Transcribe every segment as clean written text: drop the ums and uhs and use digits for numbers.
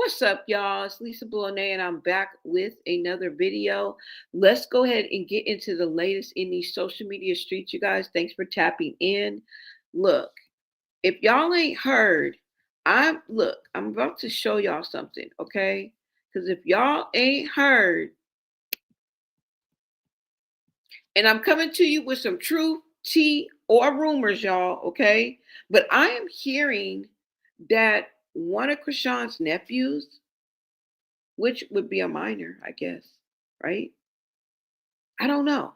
What's up, y'all? It's Lisa Boulonnais, and I'm back with another video. Let's go ahead and get into the latest in these social media streets, you guys. Thanks for tapping in. Look, if y'all ain't heard, I'm about to show y'all something, okay? Because if y'all ain't heard, and I'm coming to you with some truth, tea, or rumors, y'all, okay? But I am hearing that one of Krishan's nephews, which would be a minor, I guess, right? I don't know.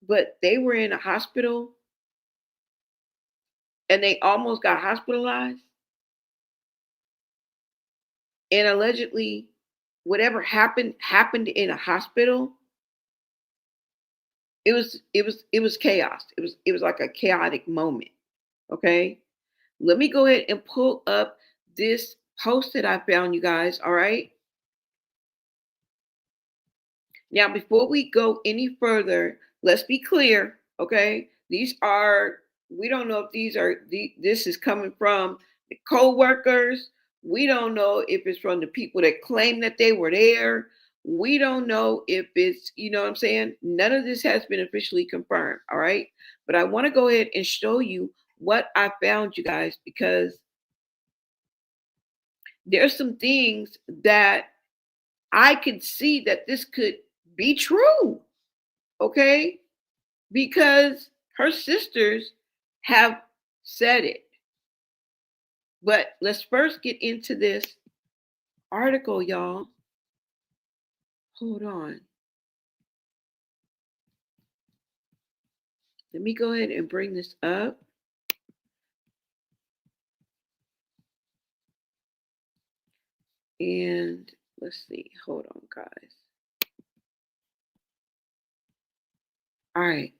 But they were in a hospital and they almost got hospitalized. And allegedly, whatever happened in a hospital. It was chaos. It was like a chaotic moment. Okay. Let me go ahead and pull up this post that I found, you guys. All right. Now, before we go any further, let's be clear, okay? We don't know if this is coming from the co-workers. We don't know if it's from the people that claim that they were there. We don't know if it's, you know what I'm saying? None of this has been officially confirmed, all right? But I want to go ahead and show you what I found, you guys, because there's some things that I could see that this could be true. Okay? Because her sisters have said it. But let's first get into this article, y'all. Hold on. Let me go ahead and bring this up. And let's see. Hold on, guys. All right.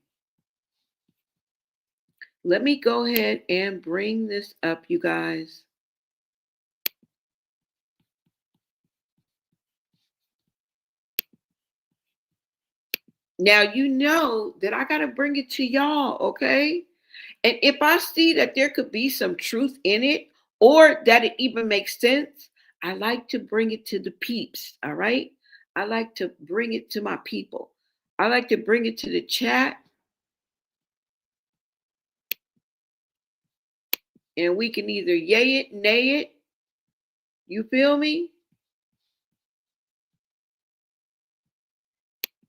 Let me go ahead and bring this up, you guys. Now, you know that I got to bring it to y'all, okay? And if I see that there could be some truth in it or that it even makes sense, I like to bring it to the peeps, all right? I like to bring it to my people. I like to bring it to the chat, and we can either yay it, nay it. You feel me?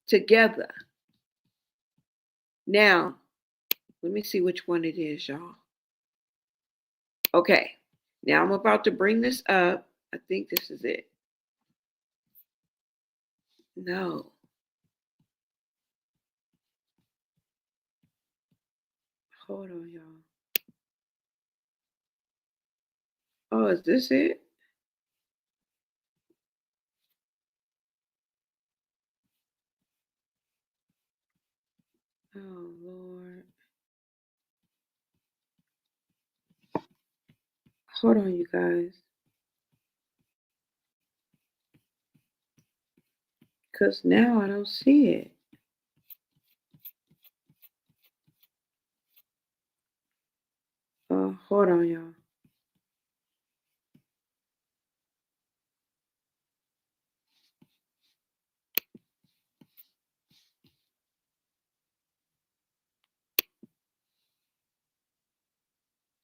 Together. Now, let me see which one it is, y'all. Okay. Now I'm about to bring this up. I think this is it. No. Hold on, y'all. Oh, is this it? Oh, Lord. Hold on, you guys. Because now I don't see it. Hold on, y'all.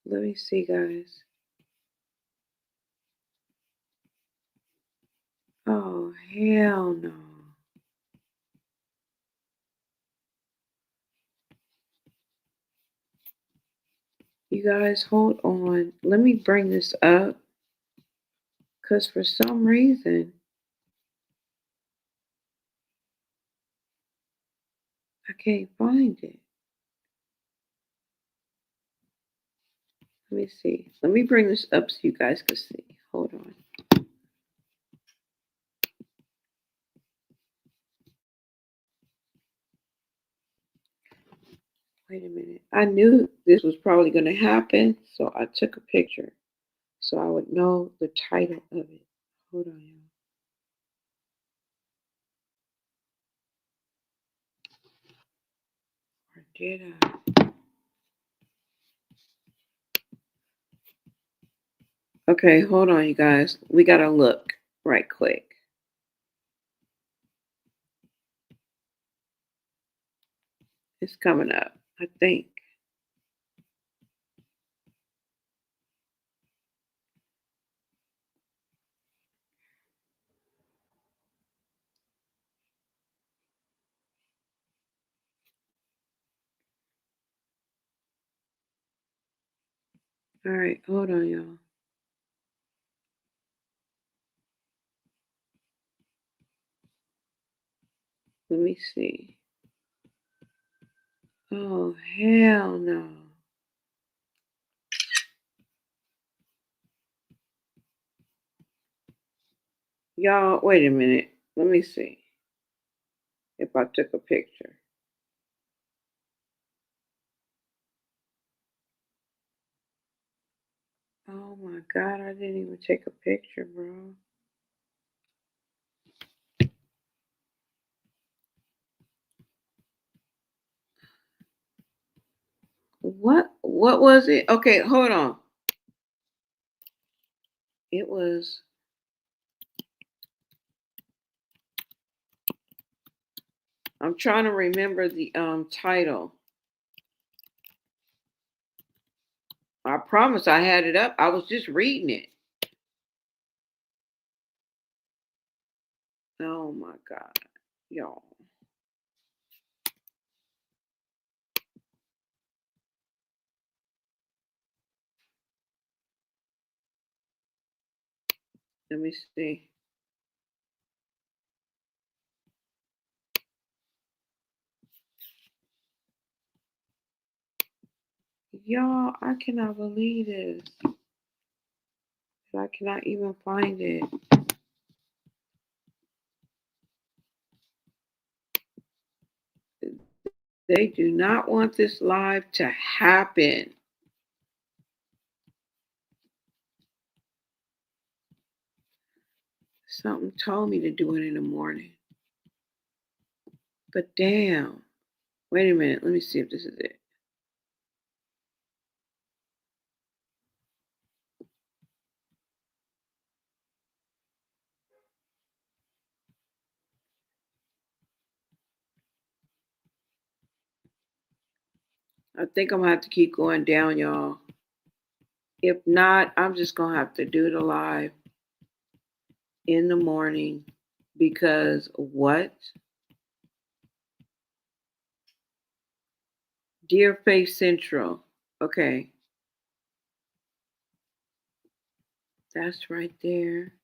Let me see, guys. Oh, hell no. You guys, hold on. Let me bring this up. Because for some reason, I can't find it. Let me see. Let me bring this up so you guys can see. Hold on. Wait a minute. I knew this was probably going to happen, so I took a picture so I would know the title of it. Hold on, y'all. Or did I? Okay, hold on, you guys. We gotta look right quick. It's coming up, I think. All right, hold on, y'all. Let me see. Oh, hell no. Y'all, wait a minute. Let me see if I took a picture. Oh my God, I didn't even take a picture, bro. What was it? Okay, hold on. It was I'm trying to remember the title. I promise I had it up. I was just reading it. Oh my God, y'all. Let me see. Y'all, I cannot believe this. I cannot even find it. They do not want this live to happen. Something told me to do it in the morning. But damn. Wait a minute. Let me see if this is it. I think I'm going to have to keep going down, y'all. If not, I'm just going to have to do the live in the morning because what? Dear Faith Central. Okay. That's right there.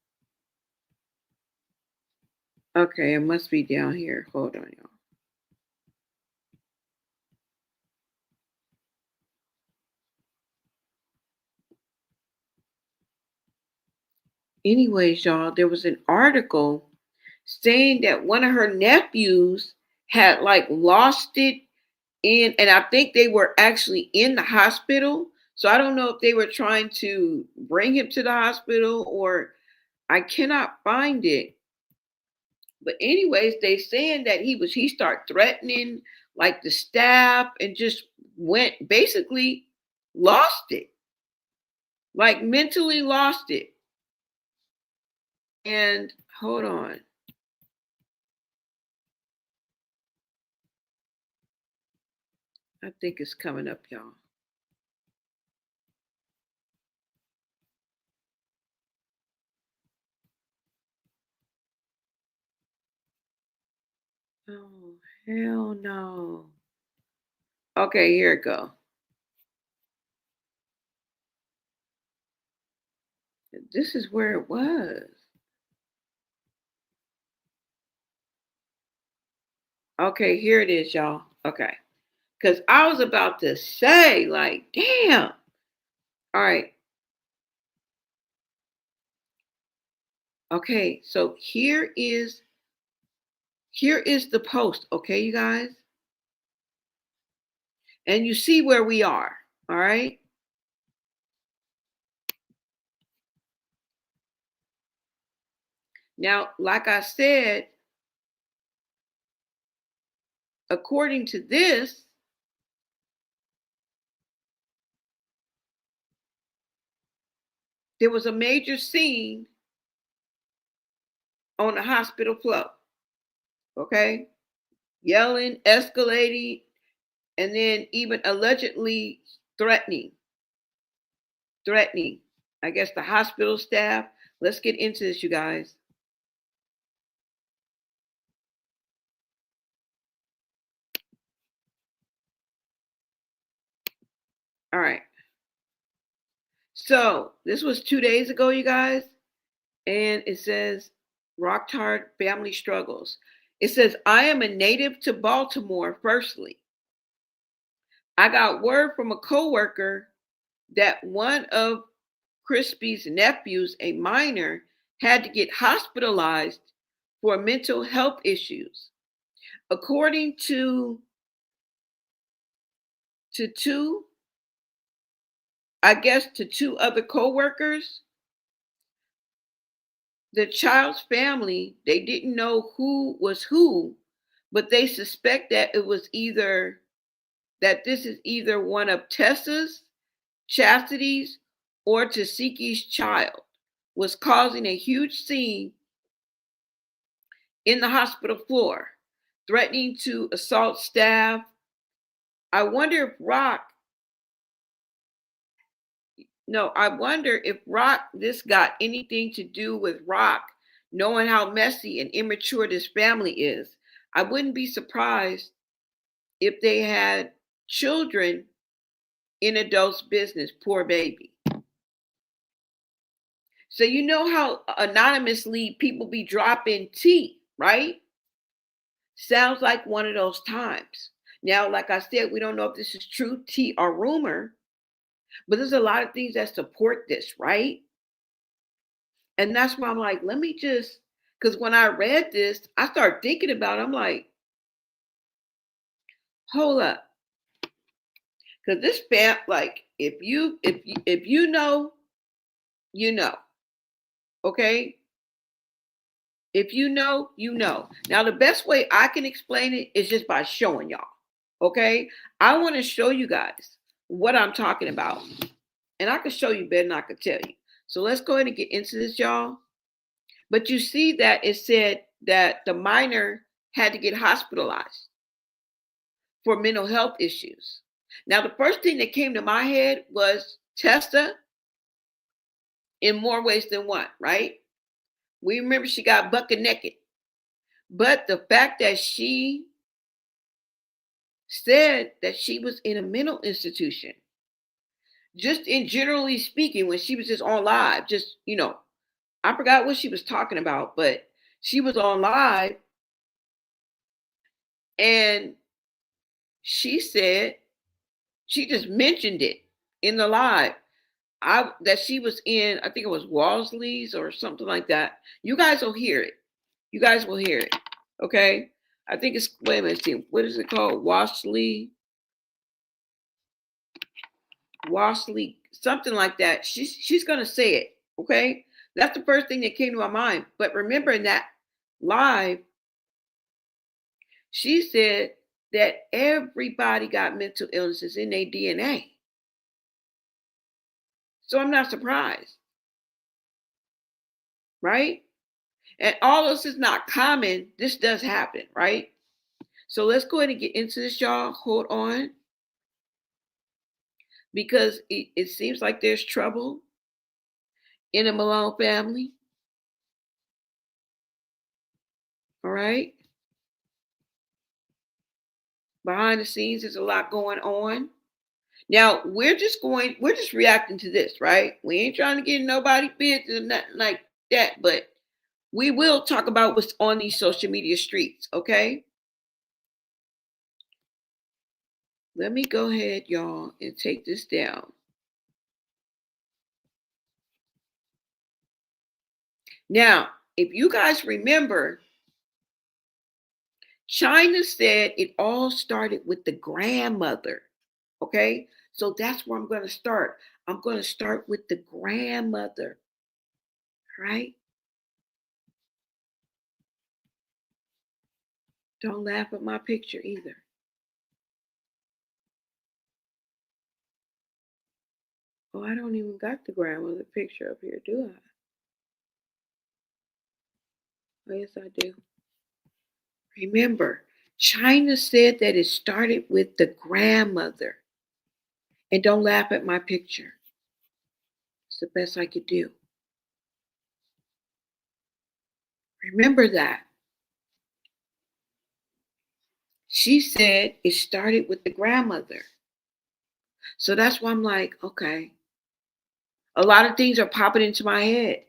Okay, it must be down here. Hold on, y'all. Anyways, y'all, there was an article saying that one of her nephews had like lost it and I think they were actually in the hospital. So I don't know if they were trying to bring him to the hospital or I cannot find it. But anyways, they saying that he started threatening like the staff and just went basically lost it. Like mentally lost it. And hold on. I think it's coming up, y'all. Oh, hell no. Okay, here it go. This is where it was. Okay, here it is, y'all. Okay. Because I was about to say, like, damn. All right. Okay, so here is the post, okay, you guys? And you see where we are. All right. Now, like I said, according to this, there was a major scene on the hospital floor. Okay, yelling, escalating, and then even allegedly threatening, threatening. I guess the hospital staff. Let's get into this, you guys. All right. So this was 2 days ago, you guys, and it says Rock Hard Family Struggles. It says, I am a native to Baltimore, firstly. I got word from a coworker that one of Crispy's nephews, a minor, had to get hospitalized for mental health issues. According to two, I guess to two other coworkers, the child's family, they didn't know who was who, but they suspect that it was either that this is either one of Tessa's, Chastity's, or Tasiki's child was causing a huge scene in the hospital floor, threatening to assault staff. I wonder if Rock, no, I wonder if Rock, this got anything to do with Rock, knowing how messy and immature this family is. I wouldn't be surprised if they had children in adults' business. Poor baby. So you know how anonymously people be dropping tea, right? Sounds like one of those times. Now, like I said, we don't know if this is true, tea, or rumor, but there's a lot of things that support this, right? And that's why I'm like, let me just, because when I read this, I started thinking about it. I'm like, hold up. Because this like, if you know, you know. Okay? If you know, you know. Now, the best way I can explain it is just by showing y'all. Okay? I want to show you guys what I'm talking about. And I can show you better than I could tell you. So let's go ahead and get into this, y'all. But you see that it said that the minor had to get hospitalized for mental health issues. Now, the first thing that came to my head was Tessa in more ways than one, right? We remember she got bucket naked. But the fact that she said that she was in a mental institution, just in generally speaking, when she was just on live, just, I forgot what she was talking about, but she was on live and she said, she just mentioned it in the live. That she was in, I think it was Walsley's or something like that. You guys will hear it. You guys will hear it. Okay. I think it's, wait a minute, see, what is it called? Walsley, something like that. She's gonna say it. Okay. That's the first thing that came to my mind. But remember in that live, she said that everybody got mental illnesses in their DNA. So I'm not surprised. Right? And all this is not common. This does happen, right? So let's go ahead and get into this, y'all. Hold on. Because it seems like there's trouble in the Malone family. All right. Behind the scenes, there's a lot going on. Now we're just reacting to this, right? We ain't trying to get nobody business or nothing like that, but we will talk about what's on these social media streets, okay? Let me go ahead, y'all, and take this down. Now, if you guys remember, China said it all started with the grandmother. Okay, so that's where I'm going to start. I'm going to start with the grandmother, right? Don't laugh at my picture either. Oh, I don't even got the grandmother picture up here, do I? Oh, yes, I do. Remember, China said that it started with the grandmother. And don't laugh at my picture. It's the best I could do. Remember that. She said it started with the grandmother. So that's why I'm like, okay. A lot of things are popping into my head,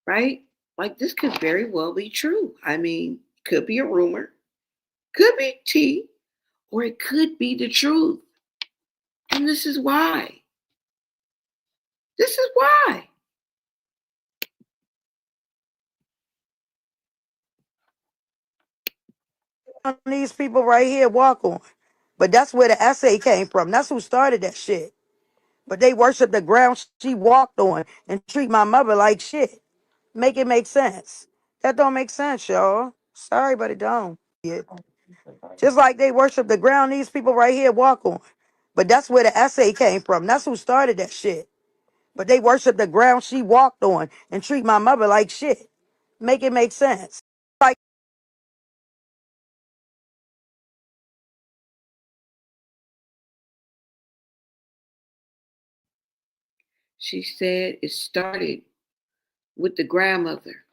right? Like this could very well be true. I mean, could be a rumor, could be tea, or it could be the truth. And this is why. This is why. These people right here walk on. But that's where the essay came from. That's who started that shit. But they worship the ground she walked on and treat my mother like shit. Make it make sense. That don't make sense, y'all. Sorry, but it don't. Yeah. Just like they worship the ground these people right here walk on. But that's where the essay came from. That's who started that shit. But they worship the ground she walked on and treat my mother like shit. Make it make sense. Like She said it started with the grandmother,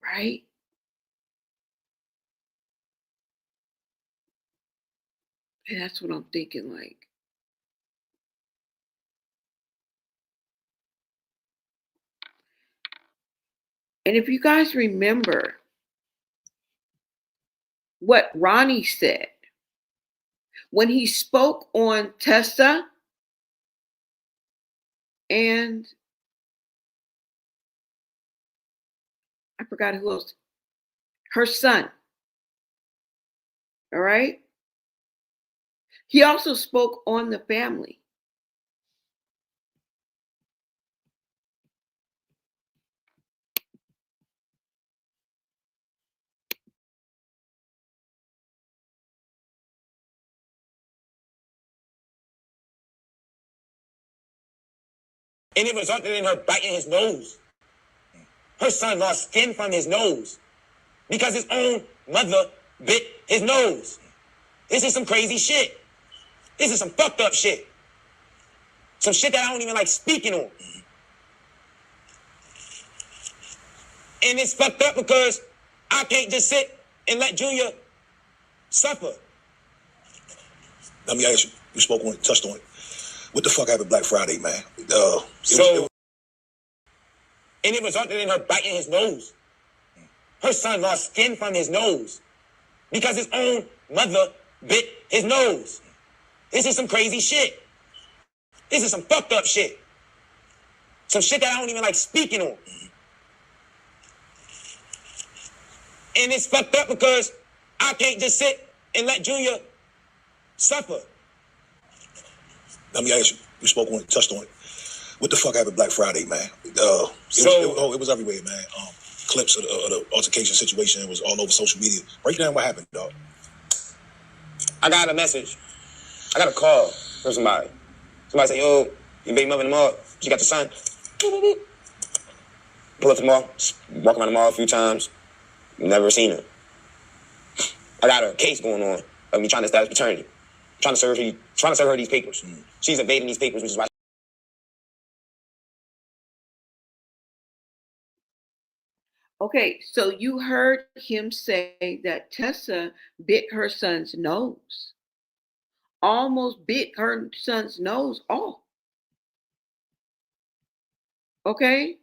right? And that's what I'm thinking like. And if you guys remember what Ronnie said when he spoke on Tessa and I forgot who else, her son, all right? He also spoke on the family. And it resulted in her biting his nose. Her son lost skin from his nose because his own mother bit his nose. This is some crazy shit. This is some fucked up shit. Some shit that I don't even like speaking on. And it's fucked up because I can't just sit and let Junior suffer. Let me ask you, you spoke on it, touched on it. What the fuck happened Black Friday, man? And it resulted in her biting his nose. Her son lost skin from his nose because his own mother bit his nose. This is some crazy shit. This is some fucked up shit. Some shit that I don't even like speaking on. And it's fucked up because I can't just sit and let Junior suffer. Let me ask you, you spoke on it, touched on it. What the fuck happened Black Friday, man? It was everywhere, man. Clips of the altercation situation. It was all over social media. Break down what happened, dog. I got a message. I got a call from somebody. Somebody said, yo, your baby mother in the mall. She got the son. Pull up to the mall. Walk around the mall a few times. Never seen her. I got a case going on of me trying to establish paternity. Trying to serve her these papers. She's evading these papers, which is why. Okay, so you heard him say that Tessa bit her son's nose, almost bit her son's nose off. Okay,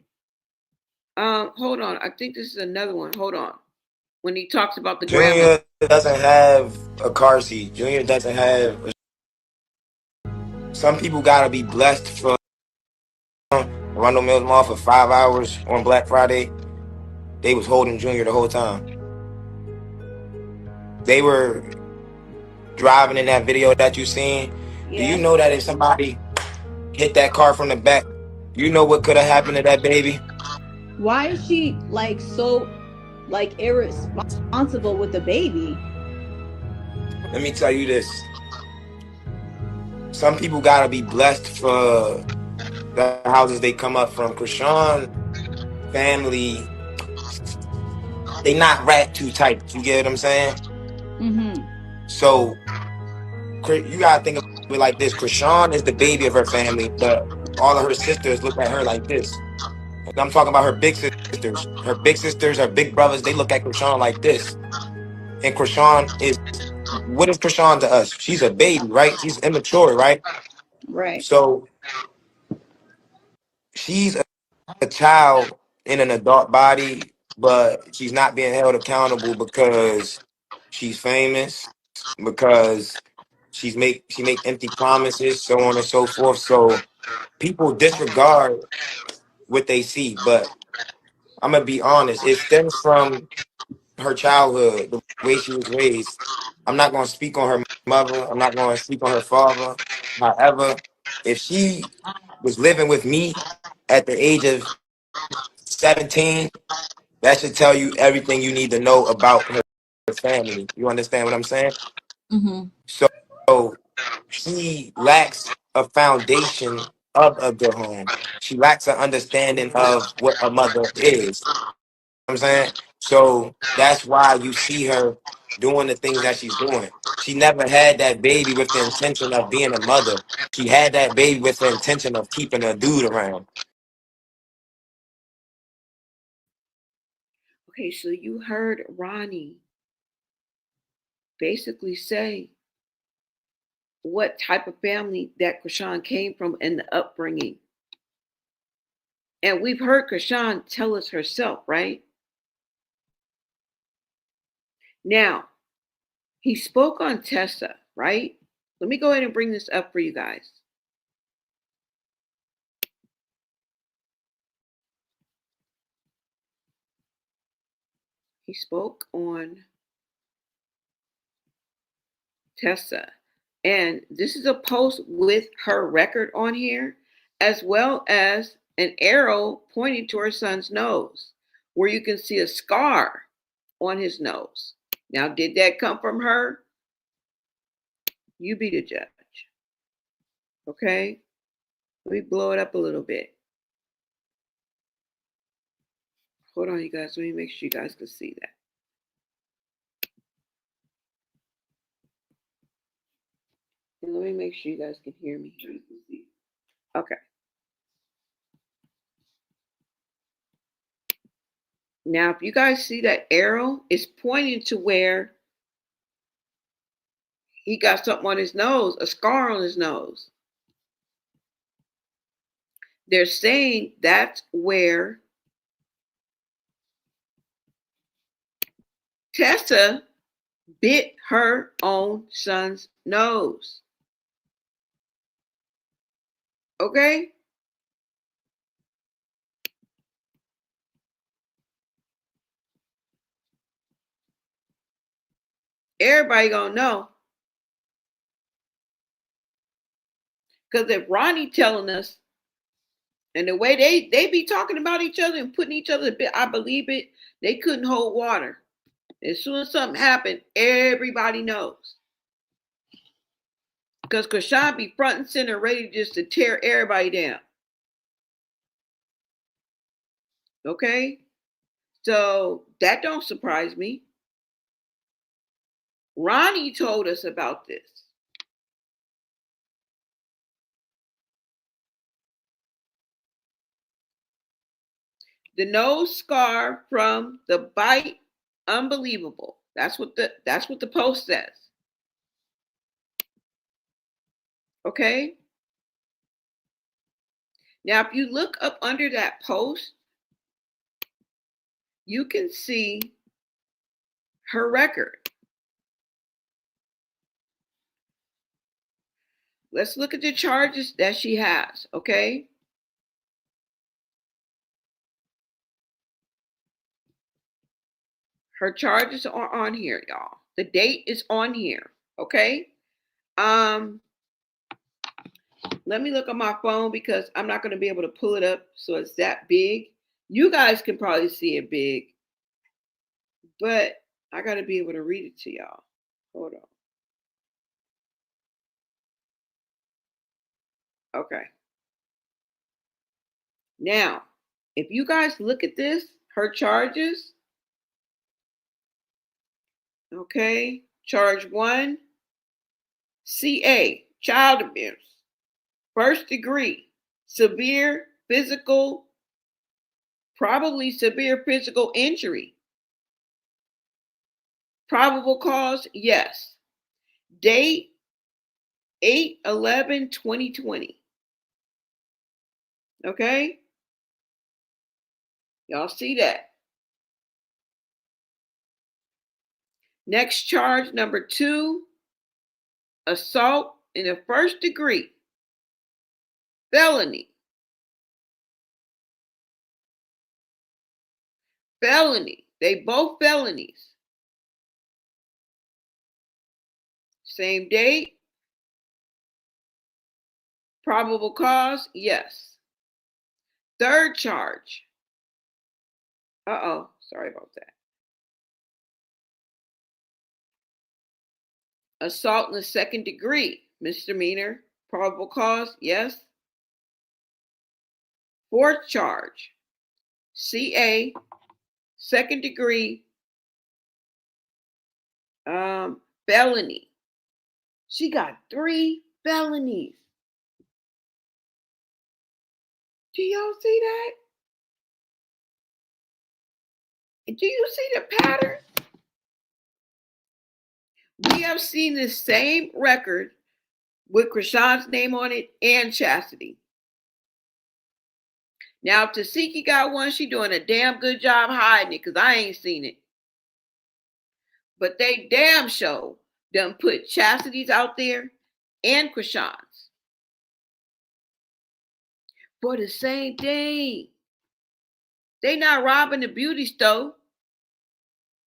hold on. I think this is another one. Hold on. When he talks about the grandma. Junior doesn't have a car seat. Junior doesn't have. Some people gotta be blessed for Arundel Mills Mall for 5 hours on Black Friday. They was holding Junior the whole time. They were driving in that video that you seen. Yeah. Do you know that if somebody hit that car from the back, you know what could have happened to that baby? Why is she like so like irresponsible with the baby? Let me tell you this. Some people gotta be blessed for the houses they come up from. Krishan family, they not rat too tight. You get what I'm saying? Mm-hmm. So you gotta think of it like this. Krishan is the baby of her family, but all of her sisters look at her like this. And I'm talking about her big sisters. Her big sisters, her big brothers, they look at Krishan like this. And Krishan is, what is Krishan to us? She's a baby, right? She's immature, right? Right. So she's a child in an adult body, but she's not being held accountable because she's famous, because she make empty promises, so on and so forth. So people disregard what they see, but I'm gonna be honest, it stems from her childhood, the way she was raised. I'm not gonna speak on her mother, I'm not gonna speak on her father. However, if she was living with me at the age of 17, that should tell you everything you need to know about her family. You understand what I'm saying? Mm-hmm. So she lacks a foundation of a good home. She lacks an understanding of what a mother is. You know what I'm saying? So that's why you see her doing the things that she's doing. She never had that baby with the intention of being a mother. She had that baby with the intention of keeping a dude around. Okay, so you heard Ronnie basically say what type of family that Krishan came from and the upbringing. And we've heard Krishan tell us herself, right? Now, he spoke on Tessa, right? Let me go ahead and bring this up for you guys. He spoke on Tessa. And this is a post with her record on here, as well as an arrow pointing to her son's nose, where you can see a scar on his nose. Now, did that come from her? You be the judge. Okay? Let me blow it up a little bit. Hold on, you guys. Let me make sure you guys can see that. And let me make sure you guys can hear me. Okay. Now, if you guys see that arrow, it's pointing to where he got something on his nose, a scar on his nose. They're saying that's where Tessa bit her own son's nose. Okay? Everybody gonna know. Because if Ronnie telling us, and the way they be talking about each other and putting each other a bit, I believe it, they couldn't hold water. As soon as something happened, everybody knows. Because Krishan be front and center ready just to tear everybody down. Okay? So that don't surprise me. Ronnie told us about this. The nose scar from the bite, unbelievable. That's what the post says. Okay? Now if you look up under that post, you can see her record. Let's look at the charges that she has, okay? Her charges are on here, y'all. The date is on here, okay? Let me look on my phone because I'm not going to be able to pull it up so it's that big. You guys can probably see it big, but I got to be able to read it to y'all. Hold on. Okay. Now, if you guys look at this, her charges, okay, charge 1, CA, child abuse, first degree, severe physical, probably severe physical injury. Probable cause, yes. Date 8/11/2020. Okay? Y'all see that? Next charge, number 2, assault in the first degree, felony. Felony. They both felonies. Same date. Probable cause, yes. Third charge. Sorry about that. Assault in the second degree, misdemeanor. Probable cause, yes. Fourth charge, CA, second degree, felony. She got 3 felonies. Do y'all see that? Do you see the pattern? We have seen the same record with Krishan's name on it and Chastity. Now, Tasiki got one. She doing a damn good job hiding it because I ain't seen it. But they damn show done put Chastity's out there and Krishan's for the same thing. They not robbing the beauty store.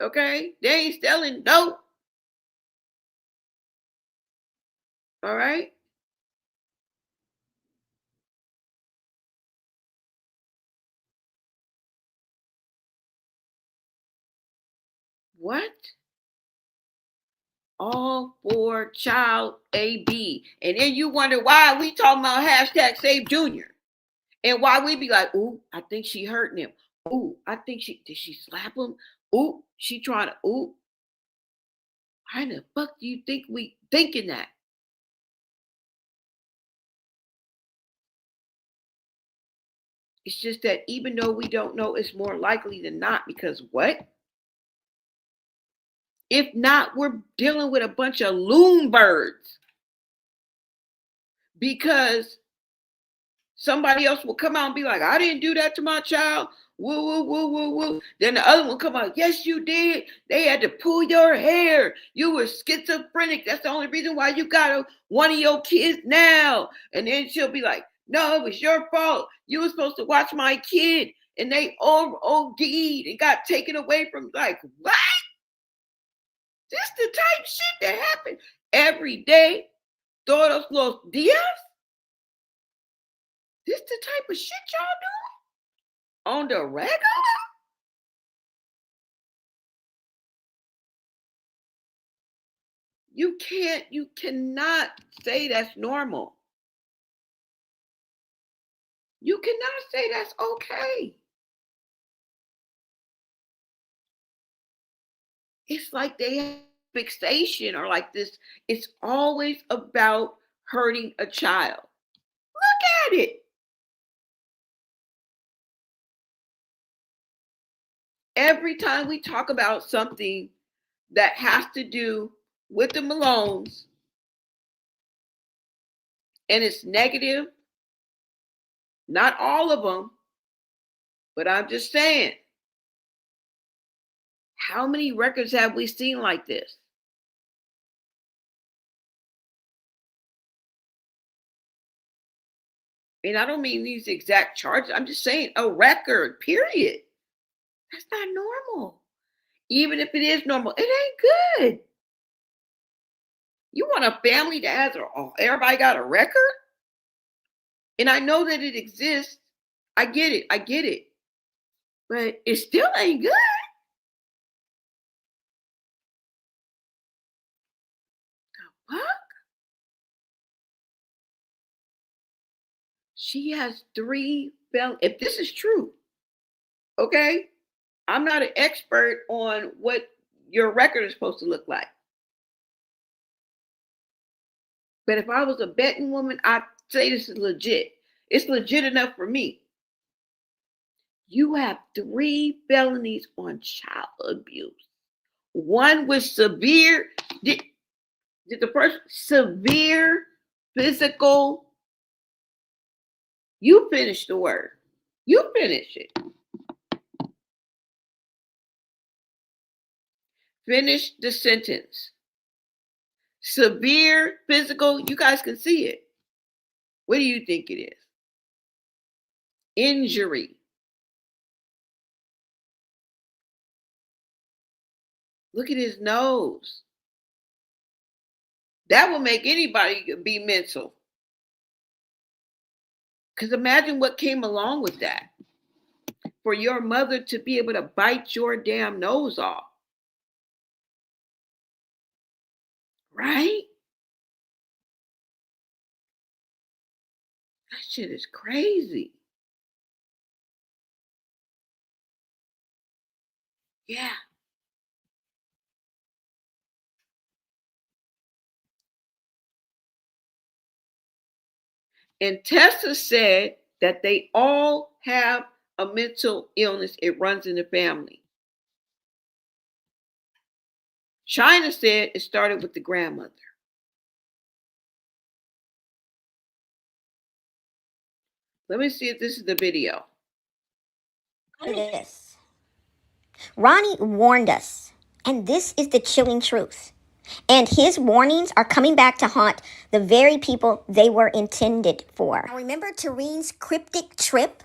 Okay? They ain't selling dope. All right? What? All for child AB. And then you wonder why we talking about hashtag Save Junior. And why we be like, ooh, I think she hurting him. Ooh, I think did she slap him? Ooh, she trying to, ooh. How the fuck do you think we thinking that? It's just that even though we don't know, it's more likely than not because what? If not, we're dealing with a bunch of loon birds. Because somebody else will come out and be like, I didn't do that to my child. Woo, woo, woo, woo, woo. Then the other one come out, yes, you did. They had to pull your hair. You were schizophrenic. That's the only reason why you got one of your kids now. And then she'll be like, no, it was your fault. You were supposed to watch my kid. And they OD'd and got taken away from, like, what? This the type shit that happen every day. Todos los días. This the type of shit y'all doing on the regular? You cannot say that's normal. You cannot say that's okay. It's like they have fixation or like this. It's always about hurting a child. Look at it. Every time we talk about something that has to do with the Malones and it's negative, not all of them, but I'm just saying, how many records have we seen like this? And I don't mean these exact charges. I'm just saying a record, period. That's not normal. Even if it is normal, it ain't good. You want a family that has everybody got a record? And I know that it exists. I get it. But it still ain't good. What? She has 3 felonies. If this is true, okay? I'm not an expert on what your record is supposed to look like. But if I was a betting woman, I'd say this is legit. It's legit enough for me. You have 3 felonies on child abuse. One was severe, did the first severe physical. You finish the word. You finish it. Finish the sentence. Severe physical, you guys can see it. What do you think it is? Injury. Look at his nose. That will make anybody be mental. Because imagine what came along with that. For your mother to be able to bite your damn nose off. Right? That shit is crazy. Yeah. And Tessa said that they all have a mental illness. It runs in the family. China said it started with the grandmother. Let me see if this is the video. This. Ronnie warned us, and this is the chilling truth. And his warnings are coming back to haunt the very people they were intended for. Now remember Tareen's cryptic trip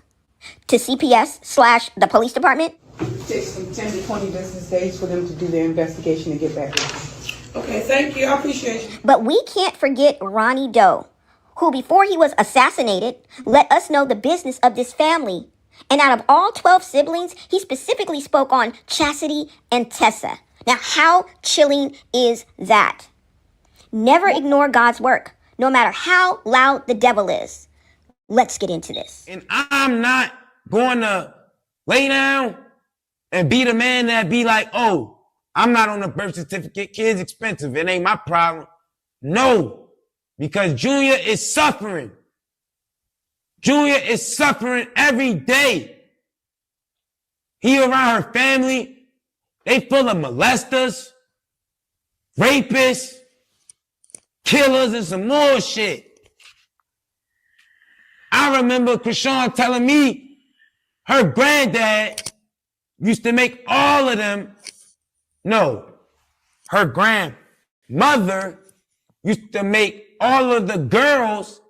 to CPS/the police department? It takes some 10 to 20 business days for them to do their investigation and get back with us. Okay, thank you. I appreciate you. But we can't forget Ronnie Doe, who before he was assassinated, let us know the business of this family. And out of all 12 siblings, he specifically spoke on Chastity and Tessa. Now, how chilling is that? Never ignore God's work, no matter how loud the devil is. Let's get into this. And I'm not going to lay down and be the man that be like, oh, I'm not on the birth certificate. Kids expensive. It ain't my problem. No, because Junior is suffering. Junior is suffering every day. He around her family. They full of molesters, rapists, killers, and some more shit. I remember Krishan telling me her granddad used to make all of them. No, her grandmother used to make all of the girls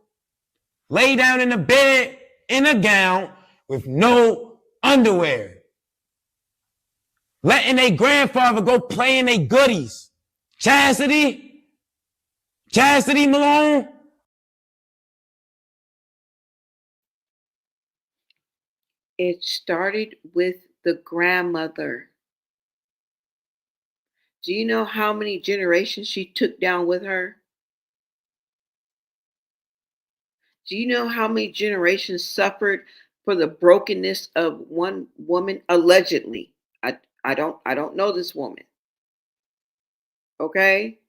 lay down in the bed in a gown with no underwear. Letting their grandfather go play in their goodies. Chastity Malone. It started with the grandmother. Do you know how many generations she took down with her? Do you know how many generations suffered for the brokenness of one woman allegedly? I don't know this woman. Okay?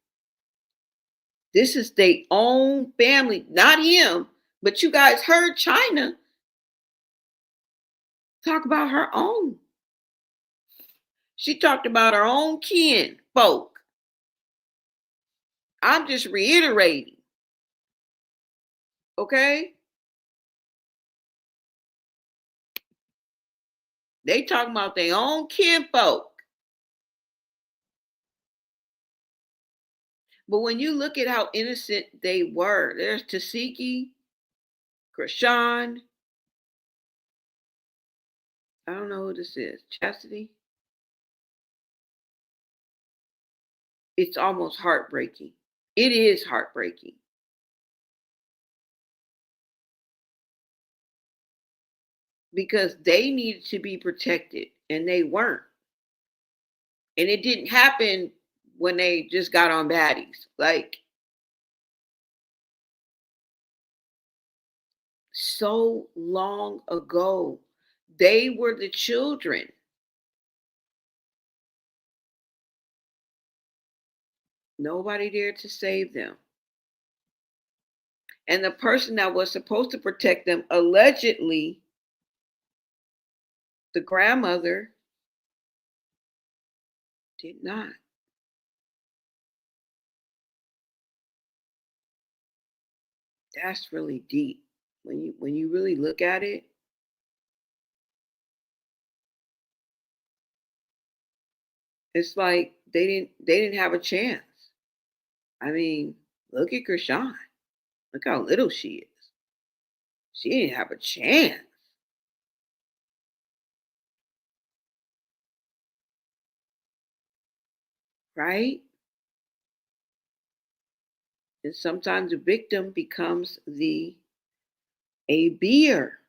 This is their own family, not him, but you guys heard China talk about her own. She talked about her own kin folk. I'm just reiterating. Okay? They talking about their own kinfolk. But when you look at how innocent they were, there's Tasiki, Krishan. I don't know who this is. Chastity. It's almost heartbreaking. It is heartbreaking. Because they needed to be protected and they weren't. And it didn't happen when they just got on baddies. Like, so long ago. They were the children. Nobody there to save them. And the person that was supposed to protect them, allegedly, the grandmother, did not. That's really deep. When you really look at it, it's like they didn't have a chance. I mean, look at Krishan. Look how little she is. She didn't have a chance. Right? And sometimes the victim becomes a beer.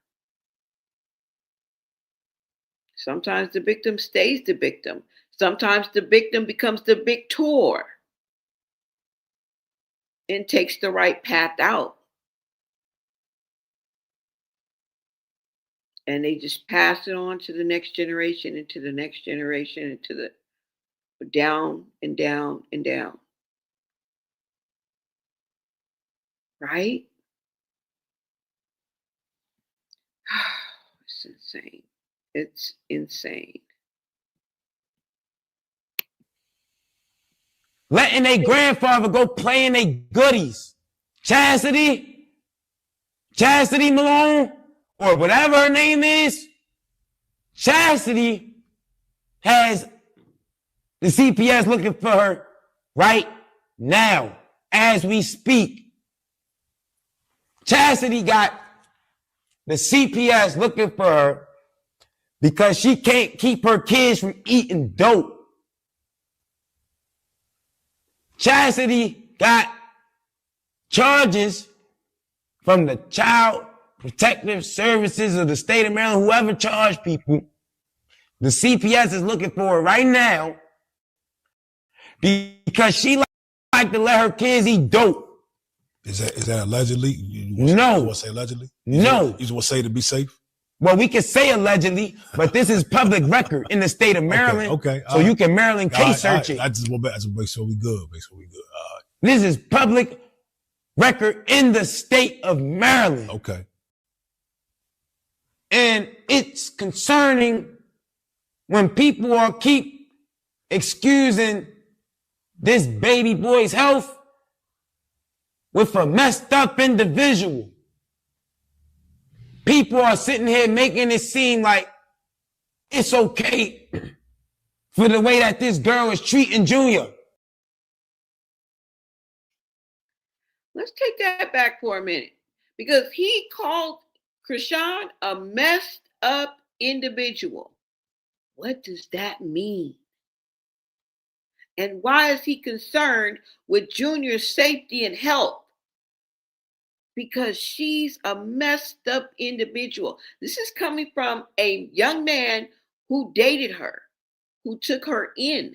Sometimes the victim stays the victim. Sometimes the victim becomes the victor and takes the right path out. And they just pass it on to the next generation and to the next generation and to the down and down and down. Right? It's insane. It's insane. Letting a grandfather go play in they goodies. Chastity Malone, or whatever her name is, Chastity has the CPS looking for her right now, as we speak. Chastity got the CPS looking for her because she can't keep her kids from eating dope. Chastity got charges from the Child Protective Services of the state of Maryland, whoever charged people. The CPS is looking for her right now because she like to let her kids eat dope. Is that allegedly? No. You want to say allegedly? No. You just want to say to be safe? Well, we can say allegedly, but this is public record in the state of Maryland. Okay. So you can Maryland case search it. I just want to make sure we good. This is public record in the state of Maryland. Okay. And it's concerning when people are keep excusing this baby boy's health with a messed up individual. People are sitting here making it seem like it's okay for the way that this girl is treating Junior. Let's take that back for a minute. Because he called Krishan a messed up individual. What does that mean? And why is he concerned with Junior's safety and health? Because she's a messed up individual. This is coming from a young man who dated her, who took her in,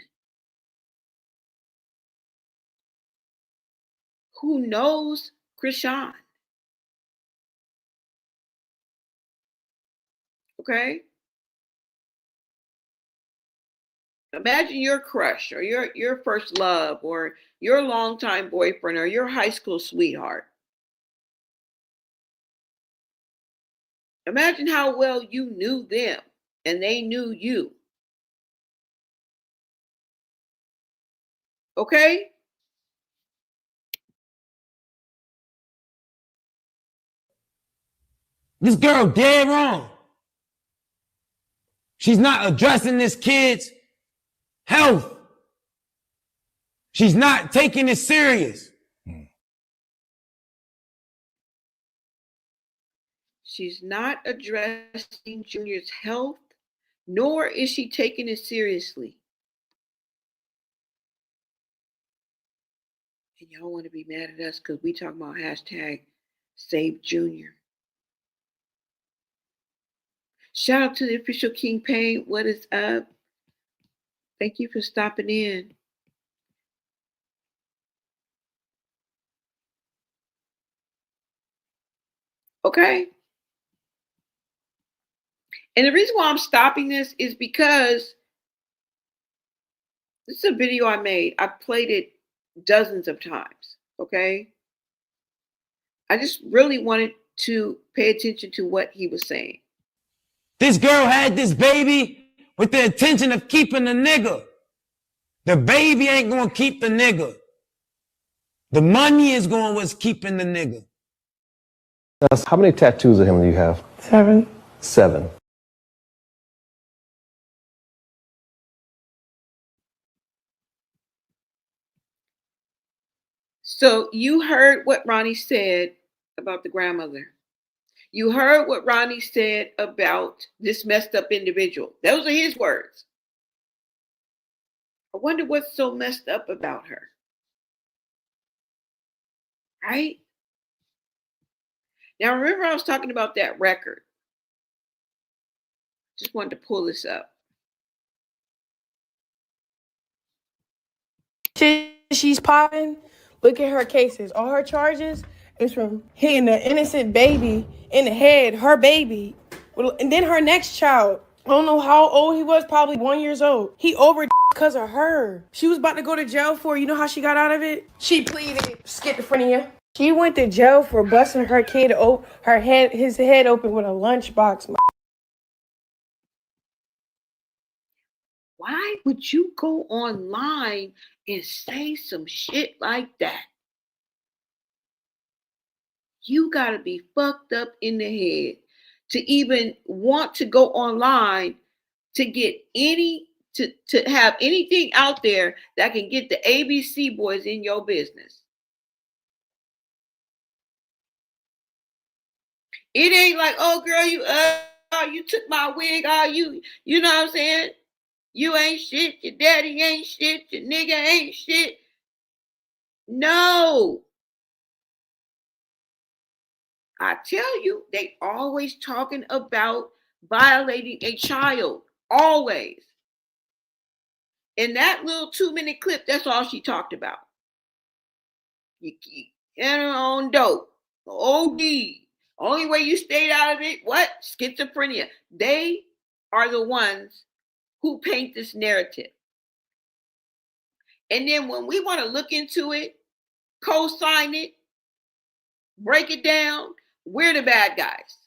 who knows Krishan. Okay? Imagine your crush or your first love or your longtime boyfriend or your high school sweetheart. Imagine how well you knew them and they knew you. Okay? This girl dead wrong. She's not addressing this kid's health. She's not taking it serious. She's not addressing Junior's health, nor is she taking it seriously. And y'all want to be mad at us because we talking about hashtag Save Junior. Shout out to the official King Payne. What is up? Thank you for stopping in. Okay? And the reason why I'm stopping this is because this is a video I made. I've played it dozens of times. Okay. I just really wanted to pay attention to what he was saying. This girl had this baby with the intention of keeping the nigga. The baby ain't gonna keep the nigga. The money is going what's keeping the nigga. How many tattoos of him do you have? 7. 7. So you heard what Ronnie said about the grandmother. You heard what Ronnie said about this messed up individual. Those are his words. I wonder what's so messed up about her. Right? Now, remember, I was talking about that record. Just wanted to pull this up. She's popping. Look at her cases. All her charges is from hitting an innocent baby in the head, her baby. And then her next child. I don't know how old he was, probably 1 year old. He overdosed because of her. She was about to go to jail for, you know how she got out of it? She pleaded schizophrenia. She went to jail for busting her kid, his head open with a lunchbox. Why would you go online and say some shit like that? You got to be fucked up in the head to even want to go online to get to have anything out there that can get the ABC boys in your business. It ain't like, oh girl, you took my wig, you know what I'm saying? You ain't shit, your daddy ain't shit, your nigga ain't shit. No. I tell you, they always talking about violating a child. Always. In that little 2-minute clip, that's all she talked about. You on dope, OD. Only way you stayed out of it, what? Schizophrenia. They are the ones who paint this narrative. And then when we want to look into it, co-sign it, break it down, we're the bad guys.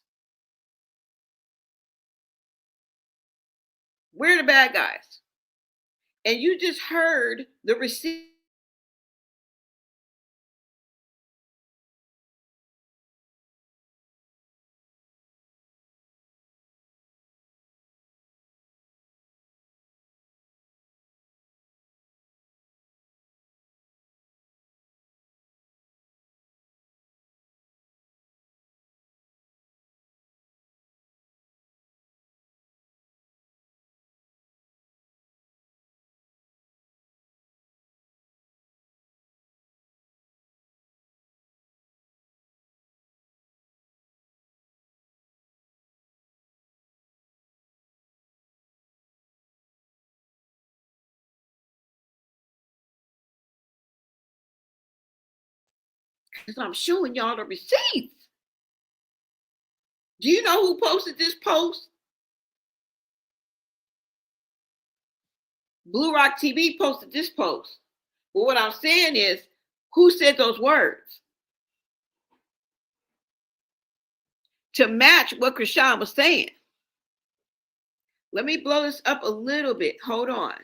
We're the bad guys. And you just heard the receipt. Because I'm showing y'all the receipts. Do you know who posted this post? Blue Rock TV posted this post. But what I'm saying is, who said those words? To match what Krishan was saying. Let me blow this up a little bit. Hold on.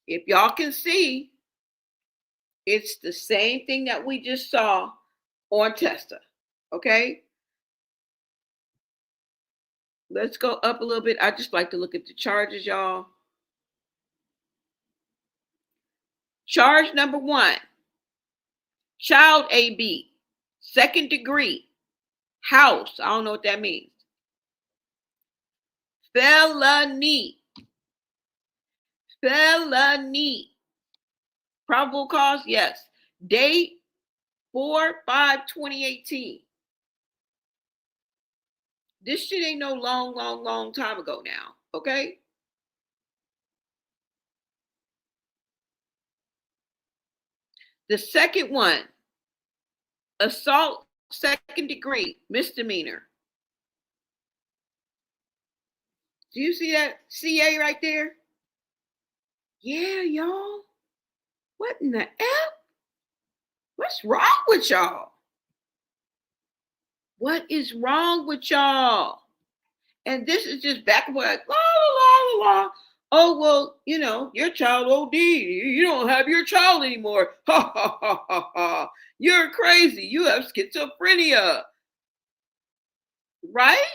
If y'all can see, it's the same thing that we just saw on Testa. Okay? Let's go up a little bit. I just like to look at the charges, y'all. Charge number 1, child AB, 2nd degree, house. I don't know what that means. Felony. Probable cause, yes. Date 4/5/2018. This shit ain't no long time ago now. Okay? The second one, assault 2nd degree, misdemeanor. Do you see that CA right there? Yeah, y'all. What in the F? What's wrong with y'all? What is wrong with y'all? And this is just back and forth, la la la la. Oh well, you know, your child OD. You don't have your child anymore. Ha ha ha ha ha. You're crazy. You have schizophrenia, right?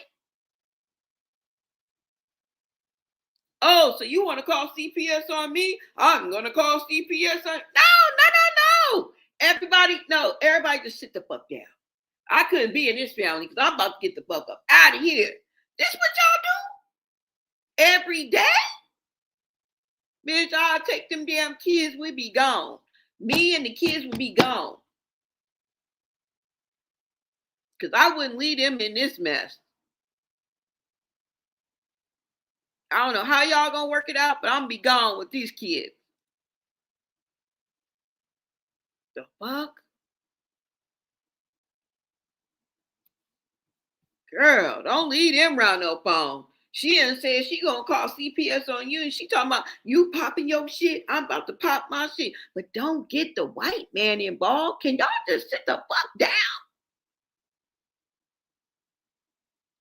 Oh, so you want to call CPS on me? I'm gonna call CPS on. No. Everybody, no. Everybody, just sit the fuck down. I couldn't be in this family because I'm about to get the fuck up out of here. This what y'all do every day? Bitch, I'll take them damn kids, we be gone. Me and the kids would be gone. Because I wouldn't leave them in this mess. I don't know how y'all gonna work it out, but I'm gonna be gone with these kids. The fuck? Girl, don't leave them around no phone. She done said she gonna call CPS on you, and she talking about you popping your shit. I'm about to pop my shit. But don't get the white man involved. Can y'all just sit the fuck down?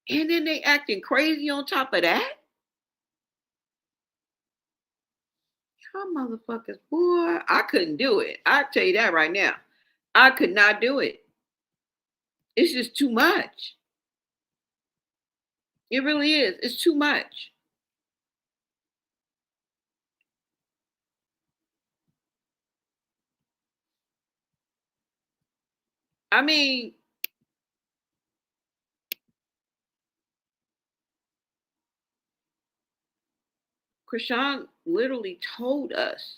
And then they acting crazy on top of that. Y'all motherfuckers, boy, I couldn't do it. I tell you that right now. I could not do it. It's just too much. It really is. It's too much. I mean, Krishan literally told us.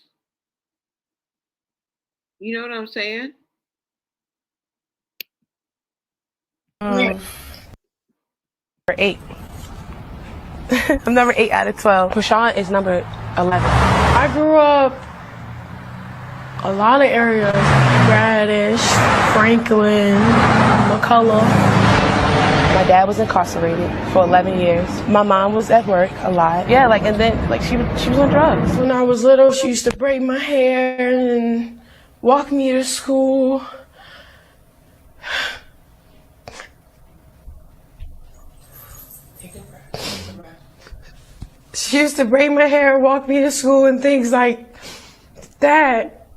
You know what I'm saying? Number 8. I'm number 8 out of 12. Krishan is number 11. I grew up a lot of areas. Radish, Franklin, McCullough. My dad was incarcerated for 11 years. My mom was at work a lot. Yeah, like, and then, like, she was on drugs. When I was little, she used to braid my hair and walk me to school. She used to braid my hair and walk me to school and things like that.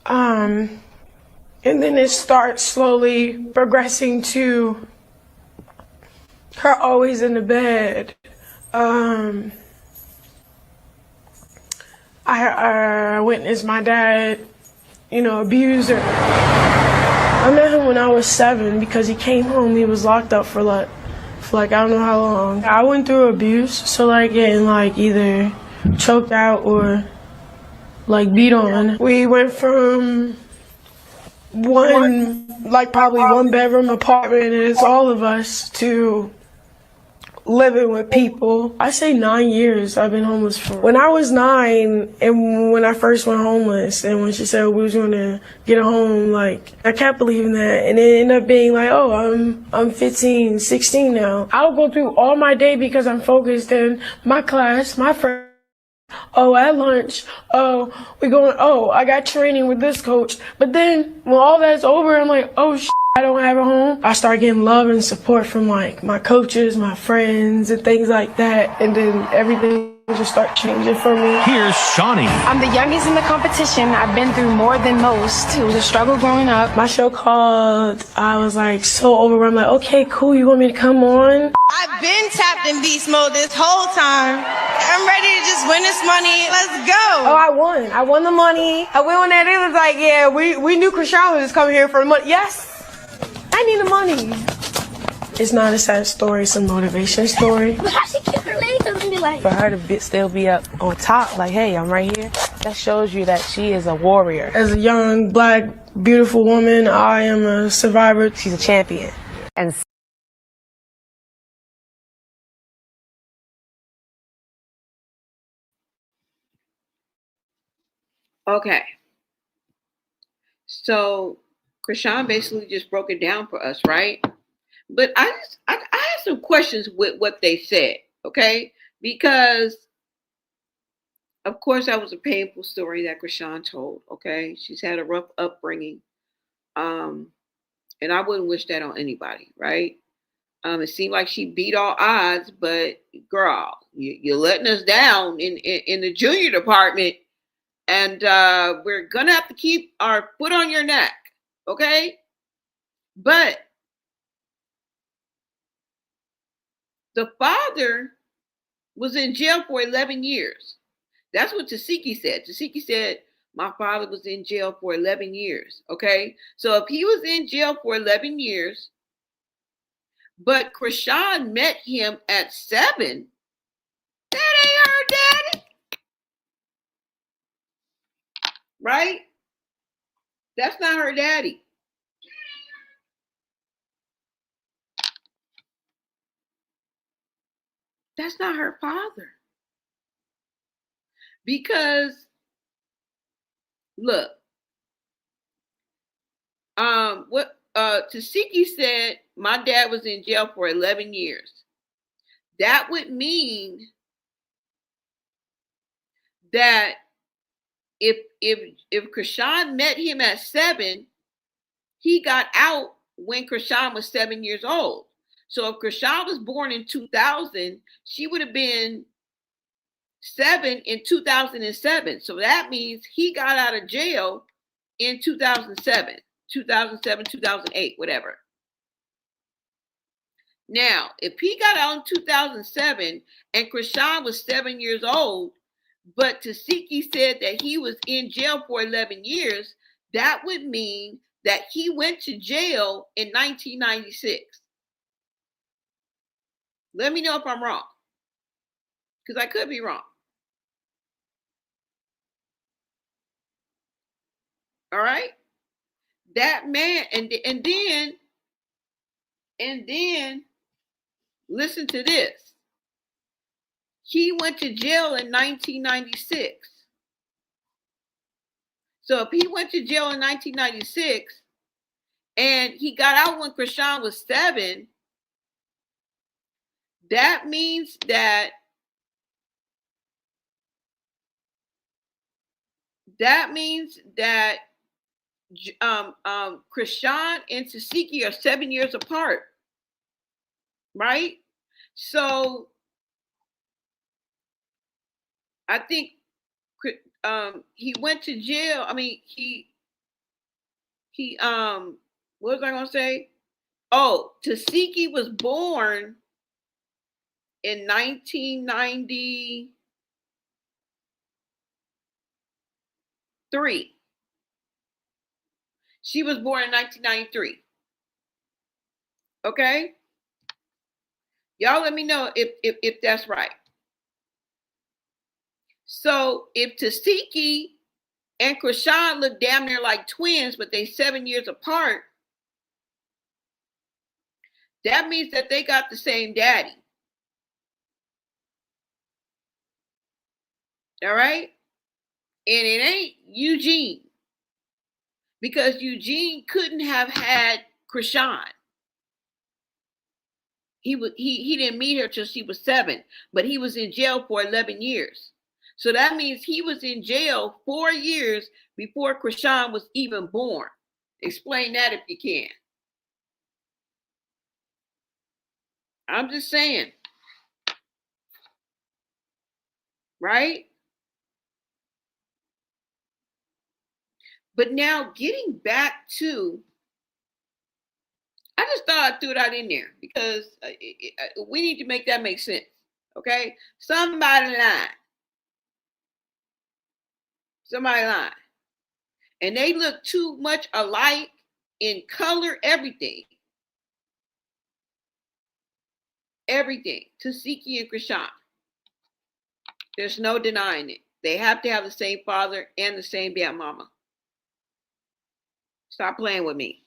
And then it starts slowly progressing to her always in the bed. I witnessed my dad, abuse her. I met him when I was 7 because he came home. He was locked up for like I don't know how long. I went through abuse, so like getting like either choked out or like beat on. We went from probably one bedroom apartment, and it's all of us, to living with people. I say 9 years I've been homeless for. When I was 9 and when I first went homeless and when she said we was gonna get a home, like, I kept believing that, and it ended up being like, oh, I'm 15, 16 now. I'll go through all my day because I'm focused in my class, my friends. Oh, at lunch, I got training with this coach. But then when all that's over, I'm like, oh, I don't have a home. I start getting love and support from like my coaches, my friends, and things like that. And then everything just start changing for me. Here's Shawnee. I'm the youngest in the competition. I've been through more than most. It was a struggle growing up. My show called, I was like so overwhelmed, like, okay, cool, you want me to come on? I've been tapped in beast mode this whole time. I'm ready to just win this money. Let's go. Oh, I won. I won the money. I went on there. They was like, yeah, we knew Krishan was just coming here for the money. Yes, I need the money. It's not a sad story. It's a motivation story. But how she keep her legs up and be like... For her to still be up on top, like, hey, I'm right here. That shows you that she is a warrior. As a young, black, beautiful woman, I am a survivor. She's a champion. And Okay. So Krishan basically just broke it down for us, right? But I had some questions with what they said. Okay, because of course that was a painful story that Krishan told. Okay, she's had a rough upbringing, and I wouldn't wish that on anybody, right? It seemed like she beat all odds, but girl, you're letting us down in the junior department, and we're gonna have to keep our foot on your neck, okay? But the father was in jail for 11 years. That's what Tasiki said. Tasiki said, my father was in jail for 11 years. Okay. So if he was in jail for 11 years, but Krishan met him at 7, that ain't her daddy. Right? That's not her daddy. That's not her father. Because look, what Tasiki said, my dad was in jail for 11 years. That would mean that if Krishan met him at 7, he got out when Krishan was 7 years old. So if Krishan was born in 2000, she would have been 7 in 2007. So that means he got out of jail in 2007, 2008, whatever. Now, if he got out in 2007 and Krishan was 7 years old, but Tasiki said that he was in jail for 11 years, that would mean that he went to jail in 1996. Let me know if I'm wrong, because I could be wrong. All right? That man, and then listen to this. He went to jail in 1996. So if he went to jail in 1996 and he got out when Krishan was 7, that means that Krishan and Tasiki are 7 years apart, right? So I think he went to jail. I mean, he what was I gonna say? Oh, Tasiki was born in 1993. She was born in 1993. Okay, y'all let me know if that's right. So if Tasiki and Krishan look damn near like twins, but they 7 years apart, that means that they got the same daddy. All right? And it ain't Eugene, because Eugene couldn't have had Krishan. He didn't meet her till she was 7, but he was in jail for 11 years. So that means he was in jail 4 years before Krishan was even born. Explain that if you can. I'm just saying. Right? But now getting back to, I just thought I threw that in there because we need to make that make sense. Okay? Somebody lied. And they look too much alike in color, everything. Everything. Tasiki and Krishan. There's no denying it. They have to have the same father and the same damn mama. Stop playing with me.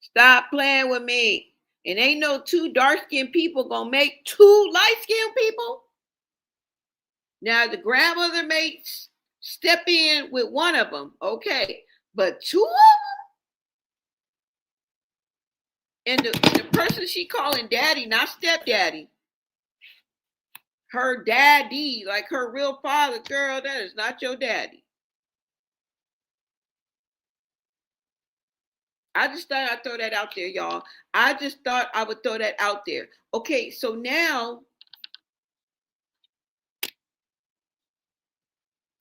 Stop playing with me. And ain't no 2 dark-skinned people gonna make 2 light-skinned people. Now the grandmother may step in with one of them, okay, but 2 of them, and the person she calling daddy, not stepdaddy, her daddy, like her real father. Girl, that is not your daddy. I just thought I'd throw that out there, y'all. I just thought I would throw that out there. Okay, so now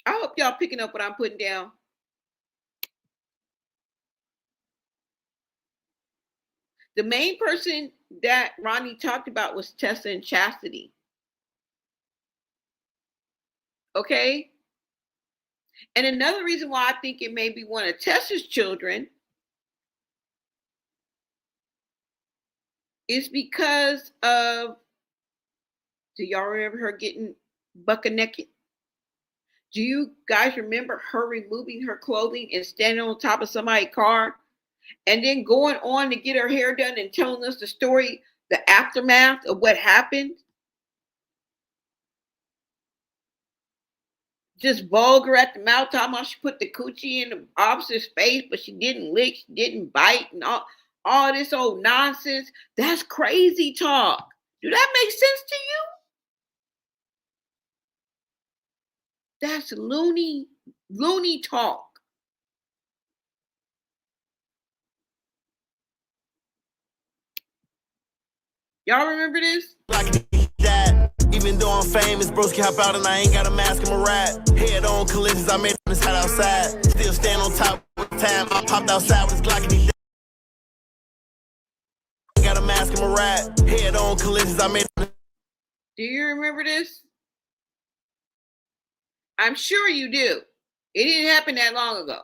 I hope y'all picking up what I'm putting down. The main person that Ronnie talked about was Tessa and Chastity. Okay? And another reason why I think it may be one of Tessa's children is because of, do y'all remember her getting bucket naked? Do you guys remember her removing her clothing and standing on top of somebody's car and then going on to get her hair done and telling us the story, the aftermath of what happened? Just vulgar at the mouth, talking about she put the coochie in the officer's face, but she didn't lick, she didn't bite, and all this old nonsense. That's crazy talk. Do that make sense to you? That's loony talk. Y'all remember this? Even though I'm famous, broski hop out and I ain't got a mask in my rap. Head on collisions, I made this hat outside. Still stand on top with time. I popped outside with this Glock and he got a mask in my rap. Head on collisions, I made. Do you remember this? I'm sure you do. It didn't happen that long ago.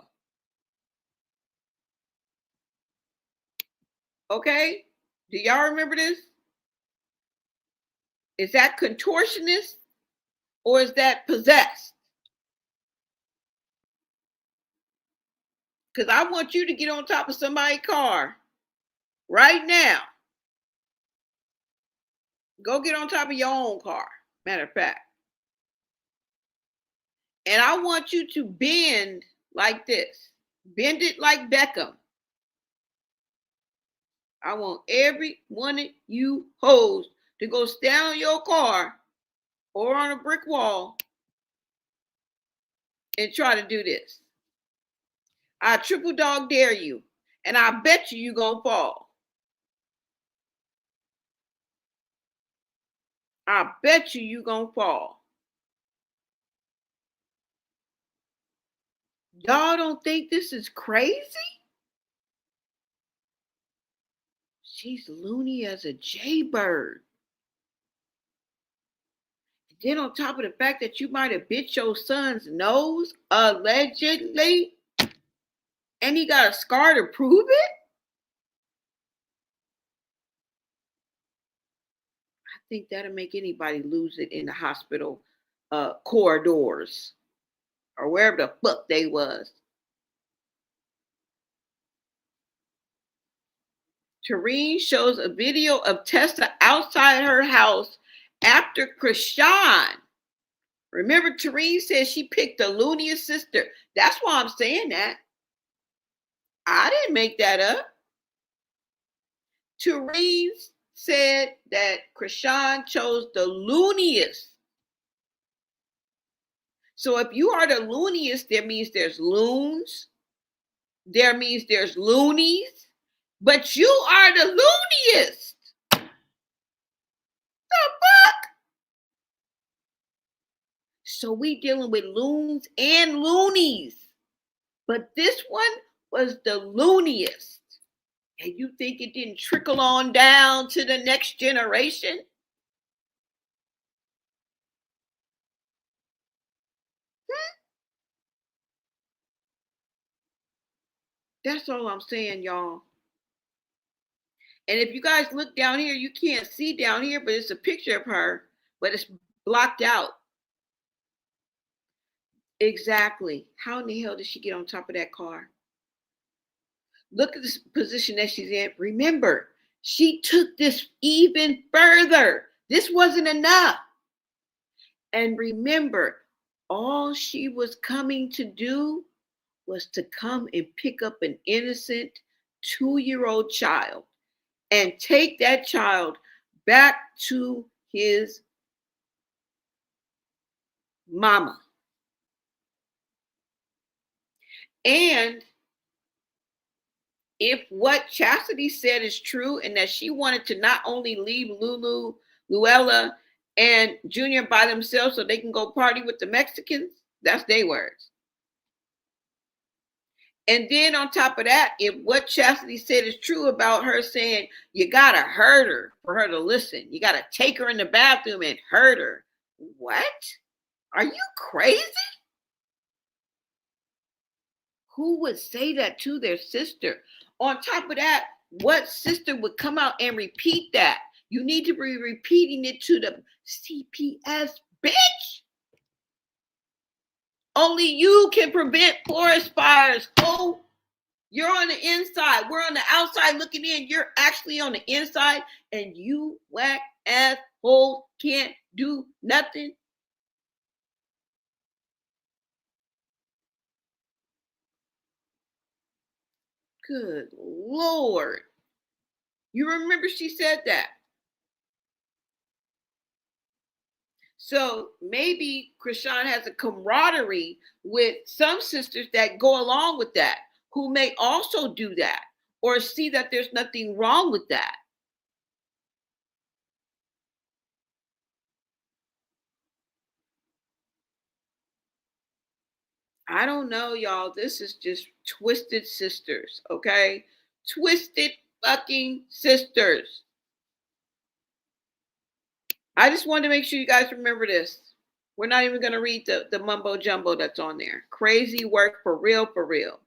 Okay? Do y'all remember this? Is that contortionist or is that possessed? Because I want you to get on top of somebody's car right now. Go get on top of your own car, matter of fact. And I want you to bend like this. Bend it like Beckham. I want every one of you hoes to go stand on your car or on a brick wall and try to do this. I triple dog dare you, and I bet you're gonna fall. I bet you're gonna fall. Y'all don't think this is crazy? She's loony as a jaybird. Then on top of the fact that you might have bit your son's nose, allegedly, and he got a scar to prove it? I think that'll make anybody lose it in the hospital corridors or wherever the fuck they was. Tareen shows a video of Tessa outside her house after Krishan. Remember, Tareen said she picked the looniest sister. That's why I'm saying that. I didn't make that up. Tareen said that Krishan chose the looniest. So if you are the looniest, that means there's loons. There means there's loonies. But you are the looniest. The fuck? So we dealing with loons and loonies. But this one was the looniest. And you think it didn't trickle on down to the next generation? That's all I'm saying, y'all. And if you guys look down here, you can't see down here, but it's a picture of her, but it's blocked out. Exactly. How in the hell did she get on top of that car? Look at the position that she's in. Remember, she took this even further. This wasn't enough. And remember, all she was coming to do was to come and pick up an innocent 2-year-old child and take that child back to his mama. And if what Chastity said is true and that she wanted to not only leave Luella, and Junior by themselves so they can go party with the Mexicans, that's their words. And then on top of that, if what Chastity said is true about her saying you gotta hurt her for her to listen, you gotta take her in the bathroom and hurt her. What? Are you crazy? Who would say that to their sister? On top of that, what sister would come out and repeat that? You need to be repeating it to the CPS, bitch. Only you can prevent forest fires. Oh, you're on the inside. We're on the outside looking in. You're actually on the inside, and you whack ass holes can't do nothing. Good Lord. You remember she said that. So maybe Krishan has a camaraderie with some sisters that go along with that, who may also do that or see that there's nothing wrong with that. I don't know, y'all. This is just twisted sisters, okay? Twisted fucking sisters. I just wanted to make sure you guys remember this. We're not even going to read the mumbo jumbo that's on there. Crazy work for real, for real.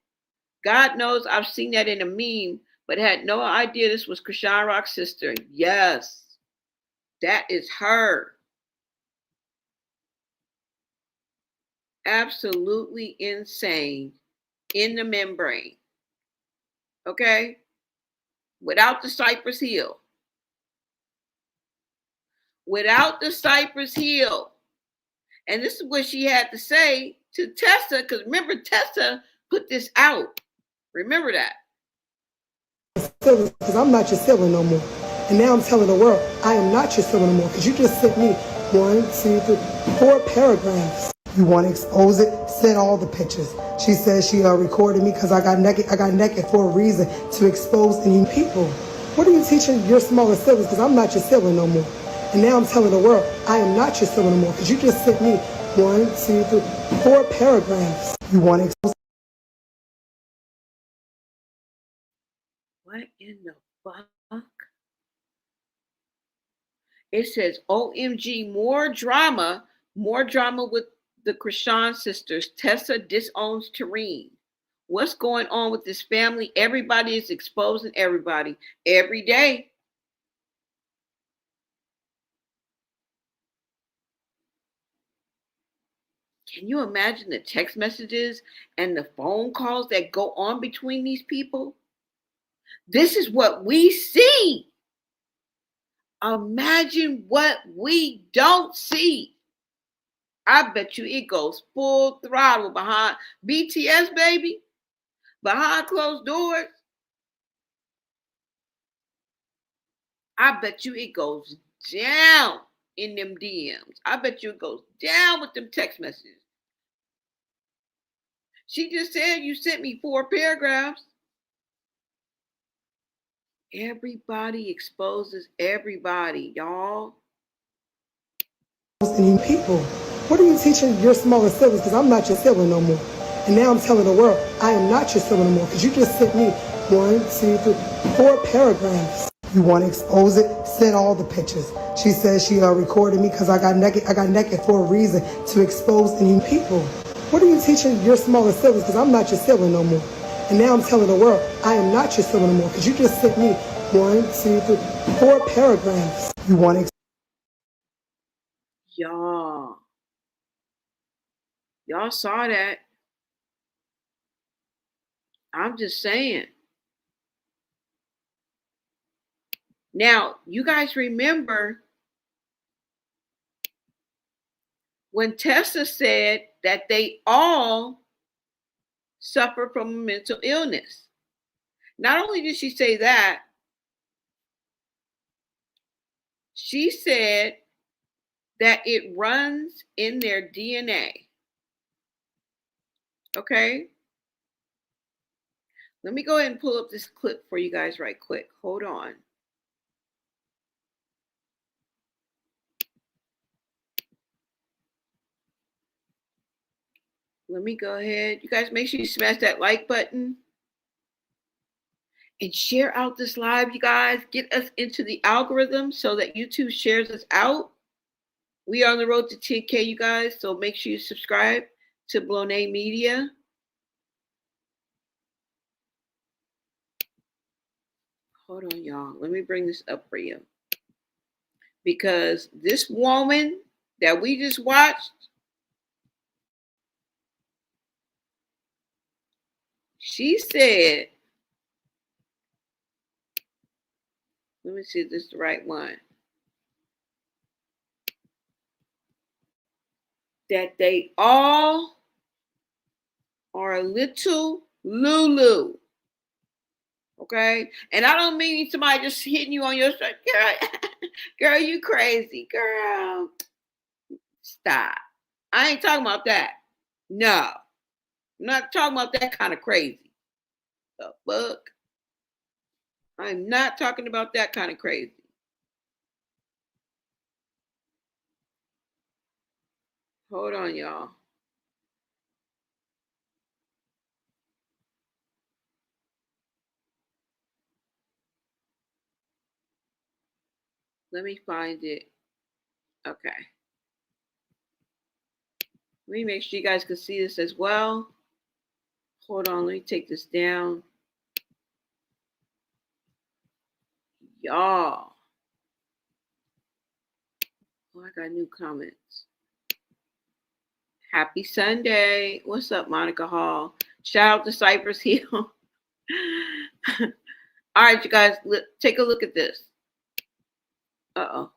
God knows I've seen that in a meme, but had no idea this was Krishan Rock's sister. Yes, that is her. Absolutely insane in the membrane. Okay? Without the Cypress heel. Without the Cypress heel. And this is what she had to say to Tessa, because remember, Tessa put this out. Remember that. Because I'm not your sibling no more. And now I'm telling the world, I am not your sibling no more. Because you just sent me 1, 2, 3, 4 paragraphs. You want to expose it? Send all the pictures. She says she recorded me because I got naked for a reason, to expose any people. What are you teaching your smaller siblings? Because I'm not your sibling no more. And now I'm telling the world, I am not your sibling no more. Because you just sent me 1, 2, 3, 4 paragraphs. You want to expose? What in the fuck? It says, OMG, more drama with the Krishan sisters. Tessa disowns Tareen. What's going on with this family? Everybody is exposing everybody every day. Can you imagine the text messages and the phone calls that go on between these people? This is what we see. Imagine what we don't see. I bet you it goes full throttle behind BTS, baby, behind closed doors. I bet you it goes down in them DMs. I bet you it goes down with them text messages. She just said you sent me 4 paragraphs. Everybody exposes everybody, y'all. Any people. What are you teaching your smaller siblings? Because I'm not your sibling no more. And now I'm telling the world, I am not your sibling no more. Because you just sent me 1, 2, 3, 4 paragraphs. You want to expose it? Send all the pictures. She says she recorded me because I got naked for a reason, to expose any people. What are you teaching your smaller siblings? Because I'm not your sibling no more. And now I'm telling the world, I am not your sibling no more. Because you just sent me 1, 2, 3, 4 paragraphs. You want to? Y'all saw that. I'm just saying. Now, you guys remember when Tessa said that they all suffer from a mental illness. Not only did she say that, she said that it runs in their DNA. Okay? Let me go ahead and pull up this clip for you guys right quick. Hold on. Let me go ahead. You guys make sure you smash that like button and share out this live, you guys. Get us into the algorithm so that YouTube shares us out. We are on the road to 10K, you guys. So make sure you subscribe to Blown Media. Hold on, y'all. Let me bring this up for you. Because this woman that we just watched, she said, let me see if this is the right one, that they all are a little Lulu. Okay? And I don't mean somebody just hitting you on your shirt. Girl, you crazy. Girl, stop. I ain't talking about that. No. I'm not talking about that kind of crazy. The fuck? I'm not talking about that kind of crazy. Hold on, y'all. Let me find it. Okay. Let me make sure you guys can see this as well. Hold on, let me take this down. Y'all. Oh, I got new comments. Happy Sunday. What's up, Monica Hall? Shout out to Cypress Hill. All right, you guys, take a look at this. Uh-oh.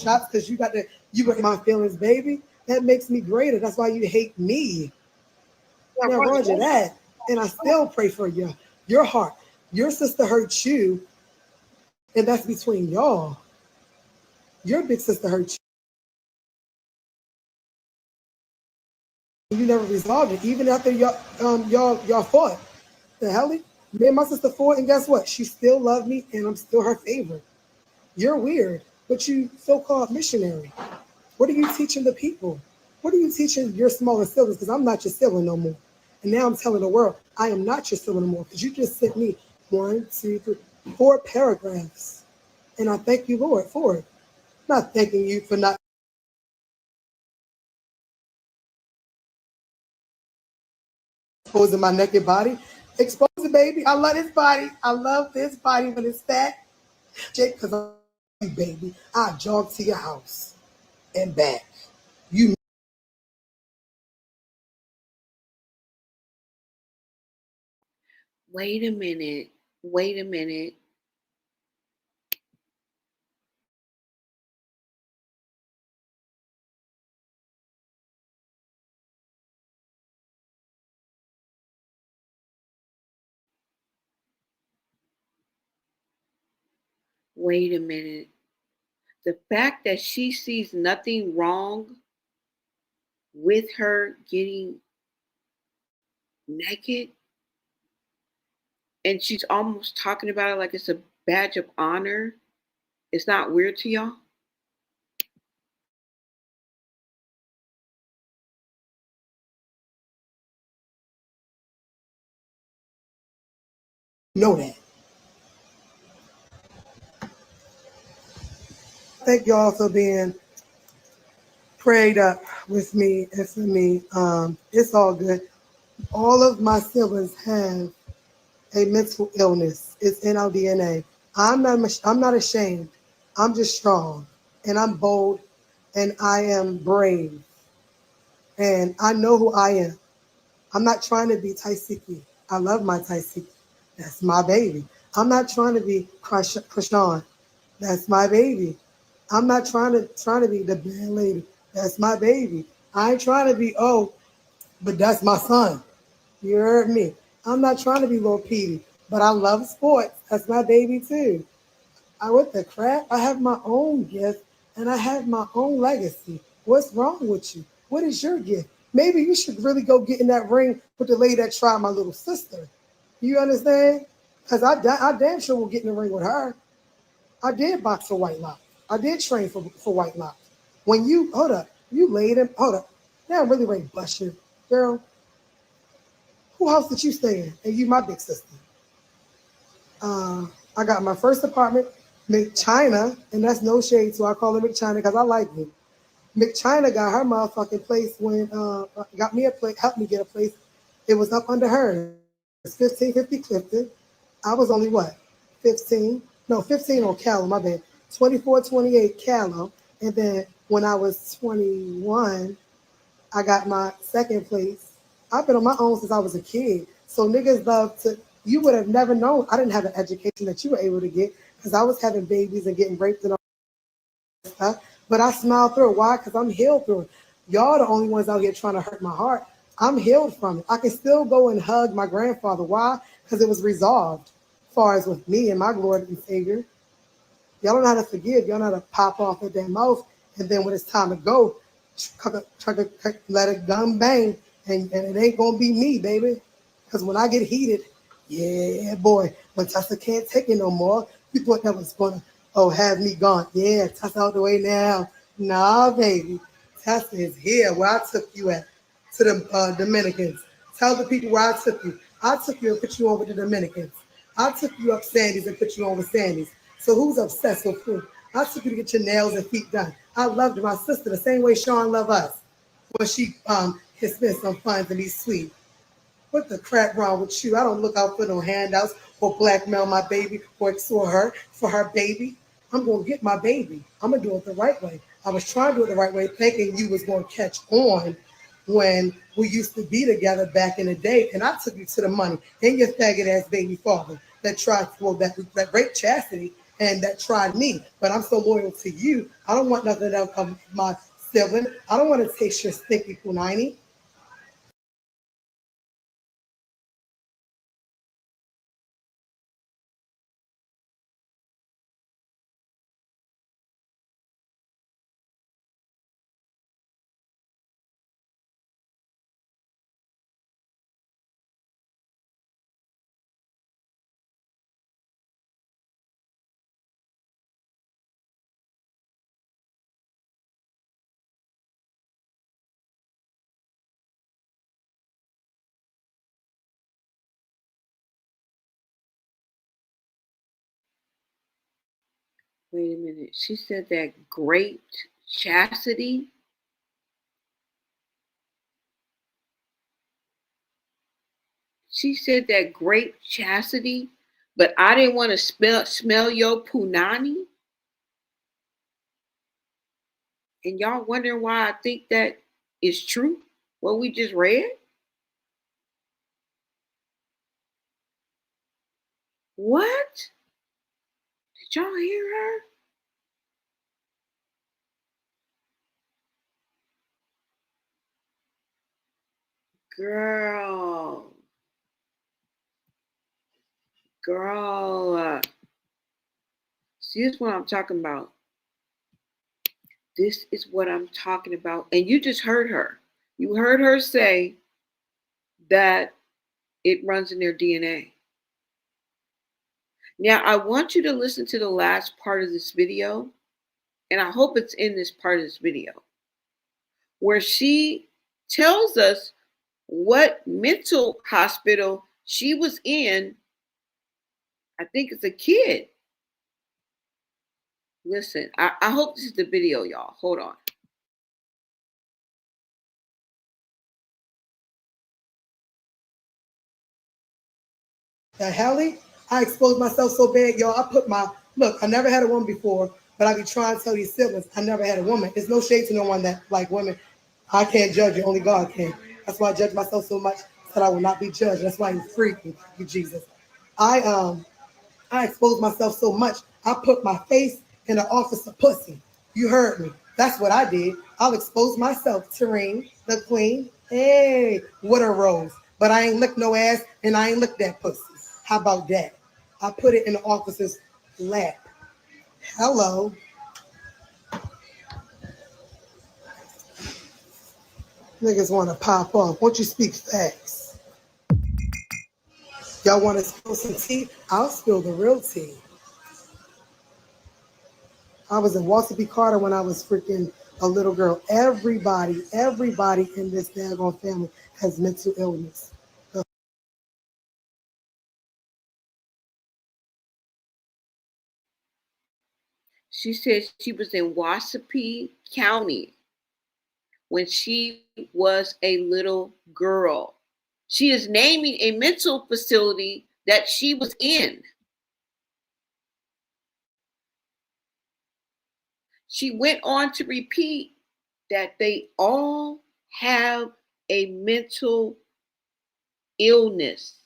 Shots because you got my feelings, baby. That makes me greater. That's why you hate me. Now, Roger that. And I still pray for you. Your heart. Your sister hurt you. And that's between y'all. Your big sister hurt you. You never resolved it. Even after y'all fought. The hell? Me and my sister fought, and guess what? She still loved me, and I'm still her favorite. You're weird, but you so-called missionary. What are you teaching the people? What are you teaching your smaller siblings? Because I'm not your sibling no more. And now I'm telling the world, I am not your sibling no more. Because you just sent me 1, 2, 3, 4 paragraphs. And I thank you, Lord, for it. I'm not thanking you for not exposing my naked body. Expose it, baby. I love this body. I love this body when it's fat. Jake, because I'm baby. I jog to your house and back. You Wait a minute. Wait a minute. Wait a minute. The fact that she sees nothing wrong with her getting naked, and she's almost talking about it like it's a badge of honor, it's not weird to y'all? know that. Thank y'all for being prayed up with me and for me. It's all good. All of my siblings have a mental illness. It's in our DNA. I'm not ashamed. I'm just strong and I'm bold and I am brave and I know who I am. I'm not trying to be Taisiki. I love my Taisiki. That's my baby. I'm not trying to be Krishan. That's my baby. I'm not trying to be the bad lady. That's my baby. I ain't trying to be, But that's my son. You heard me. I'm not trying to be Lil Petey, but I love sports. That's my baby too. What the crap? I have my own gift and I have my own legacy. What's wrong with you? What is your gift? Maybe you should really go get in that ring with the lady that tried my little sister. You understand? Because I damn sure will get in the ring with her. I did box for White Lock. I did train for White Lock. When you, hold up, you laid him, hold up. Now I'm really ready to bust you. Girl, who house did you stay in? And you my big sister. I got my first apartment, McChina, and that's no shade, so I call her McChina because I like it. McChina got her motherfucking place when got me a place, helped me get a place. It was up under hers, 1550 Clifton. I was only what, 15? No, 15 on Callum, my bad. 2428 Callum, and then when I was 21, I got my second place. I've been on my own since I was a kid. So niggas love to, you would have never known. I didn't have an education that you were able to get because I was having babies and getting raped and all that stuff. But I smiled through it. Why? Because I'm healed through it. Y'all the only ones out here trying to hurt my heart. I'm healed from it. I can still go and hug my grandfather. Why? Because it was resolved as far as with me and my Lord and Savior. Y'all don't know how to forgive. Y'all know how to pop off at that mouth. And then when it's time to go, let it gun bang. And it ain't going to be me, baby. Because when I get heated, yeah, boy, when Tessa can't take it no more, you thought that was going to, have me gone. Yeah, Tessa out the way now. Nah, baby. Tessa is here where I took you at, to the Dominicans. Tell the people where I took you. I took you and put you on with the Dominicans. I took you up Sandy's and put you on with Sandy's. So who's obsessed with food? I took you to get your nails and feet done. I loved my sister the same way Sean loved us. When she can spend some funds and be sweet. What the crap wrong with you? I don't look out for no handouts or blackmail my baby or extort her for her baby. I'm going to get my baby. I'm going to do it the right way. I was trying to do it the right way, thinking you was going to catch on when we used to be together back in the day. And I took you to the money and your faggot ass baby father that tried, well, that raped Chastity and that tried me. But I'm so loyal to you. I don't want nothing of my sibling. I don't want to taste your stinky punani. Wait a minute. She said that great chastity. She said that grape chastity, but I didn't want to smell your punani. And y'all wondering why I think that is true? What we just read? What? Did y'all hear her? Girl. Girl. See, this is what I'm talking about. This is what I'm talking about. And you just heard her. You heard her say that it runs in their DNA. Now, I want you to listen to the last part of this video, and I hope it's in this part of this video, where she tells us what mental hospital she was in. I think it's a kid. Listen, I hope this is the video, y'all. Hold on. The helly, I exposed myself so bad, y'all. Look, I never had a woman before, but I be trying to tell these siblings, I never had a woman. There's no shade to no one that like women. I can't judge you, only God can. That's why I judge myself so much that I will not be judged. That's why you free me, you Jesus. I exposed myself so much, I put my face in the office of pussy. You heard me. That's what I did. I'll expose myself, Tareen, the queen. Hey, what a rose. But I ain't licked no ass and I ain't licked that pussy. How about that? I put it in the officer's lap. Hello. Niggas want to pop off. Won't you speak facts? Y'all want to spill some tea? I'll spill the real tea. I was in Walter B. Carter when I was freaking a little girl. Everybody in this daggone family has mental illness. She said she was in Wasapee County when she was a little girl. She is naming a mental facility that she was in. She went on to repeat that they all have a mental illness.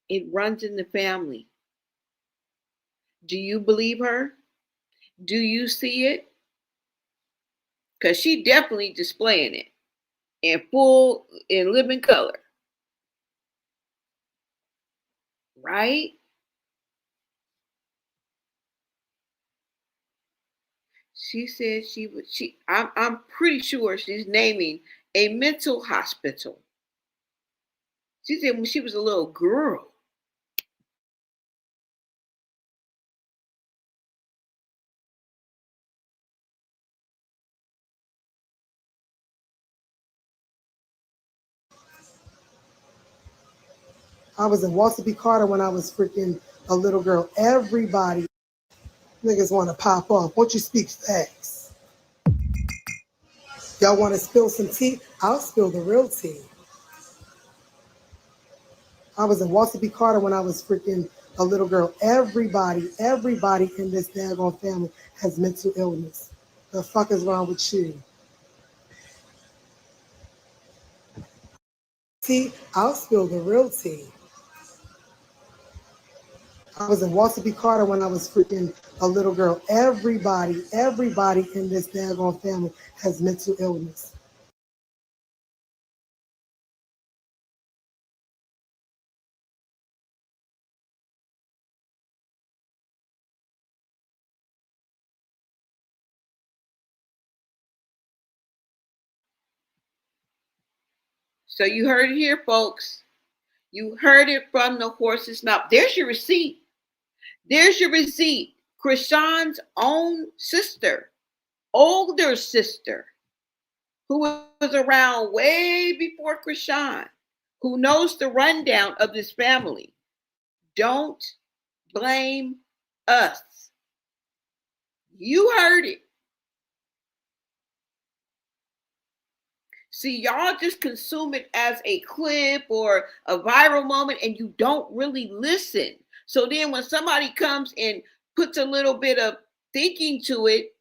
It runs in the family. Do you believe her? Do you see it? Because she definitely displaying it in living color. Right? She said I'm pretty sure she's naming a mental hospital. She said when she was a little girl. I was in Walter B. Carter when I was freaking a little girl. Everybody, niggas want to pop off. Won't you speak facts? Y'all want to spill some tea? I'll spill the real tea. I was in Walter B. Carter when I was freaking a little girl. Everybody in this daggone family has mental illness. The fuck is wrong with you? Tea, I'll spill the real tea. I was in Walter B. Carter when I was freaking a little girl. Everybody in this daggone family has mental illness. So you heard it here, folks. You heard it from the horse's mouth. There's your receipt. There's your receipt. Krishan's own sister, older sister, who was around way before Krishan, who knows the rundown of this family. Don't blame us. You heard it. See, y'all just consume it as a clip or a viral moment and you don't really listen. So then when somebody comes and puts a little bit of thinking to it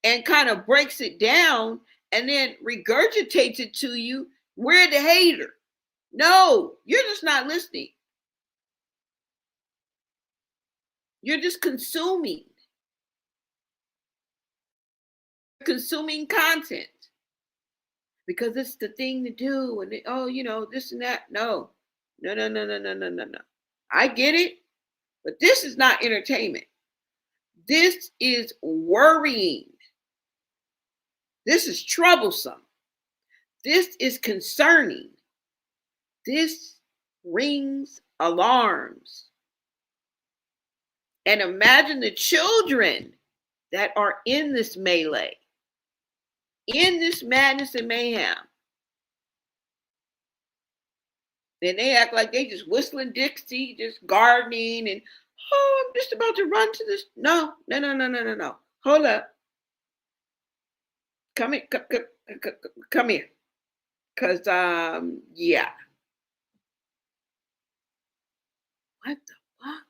and kind of breaks it down and then regurgitates it to you, we're the hater. No, you're just not listening. You're just consuming content because it's the thing to do. And this and that. No. I get it, but this is not entertainment. This is worrying. This is troublesome. This is concerning. This rings alarms. And imagine the children that are in this melee, in this madness and mayhem. And they act like they just whistling Dixie, just gardening, and I'm just about to run to this. No. Hold up. Come here. Come here. Cause yeah. What the fuck?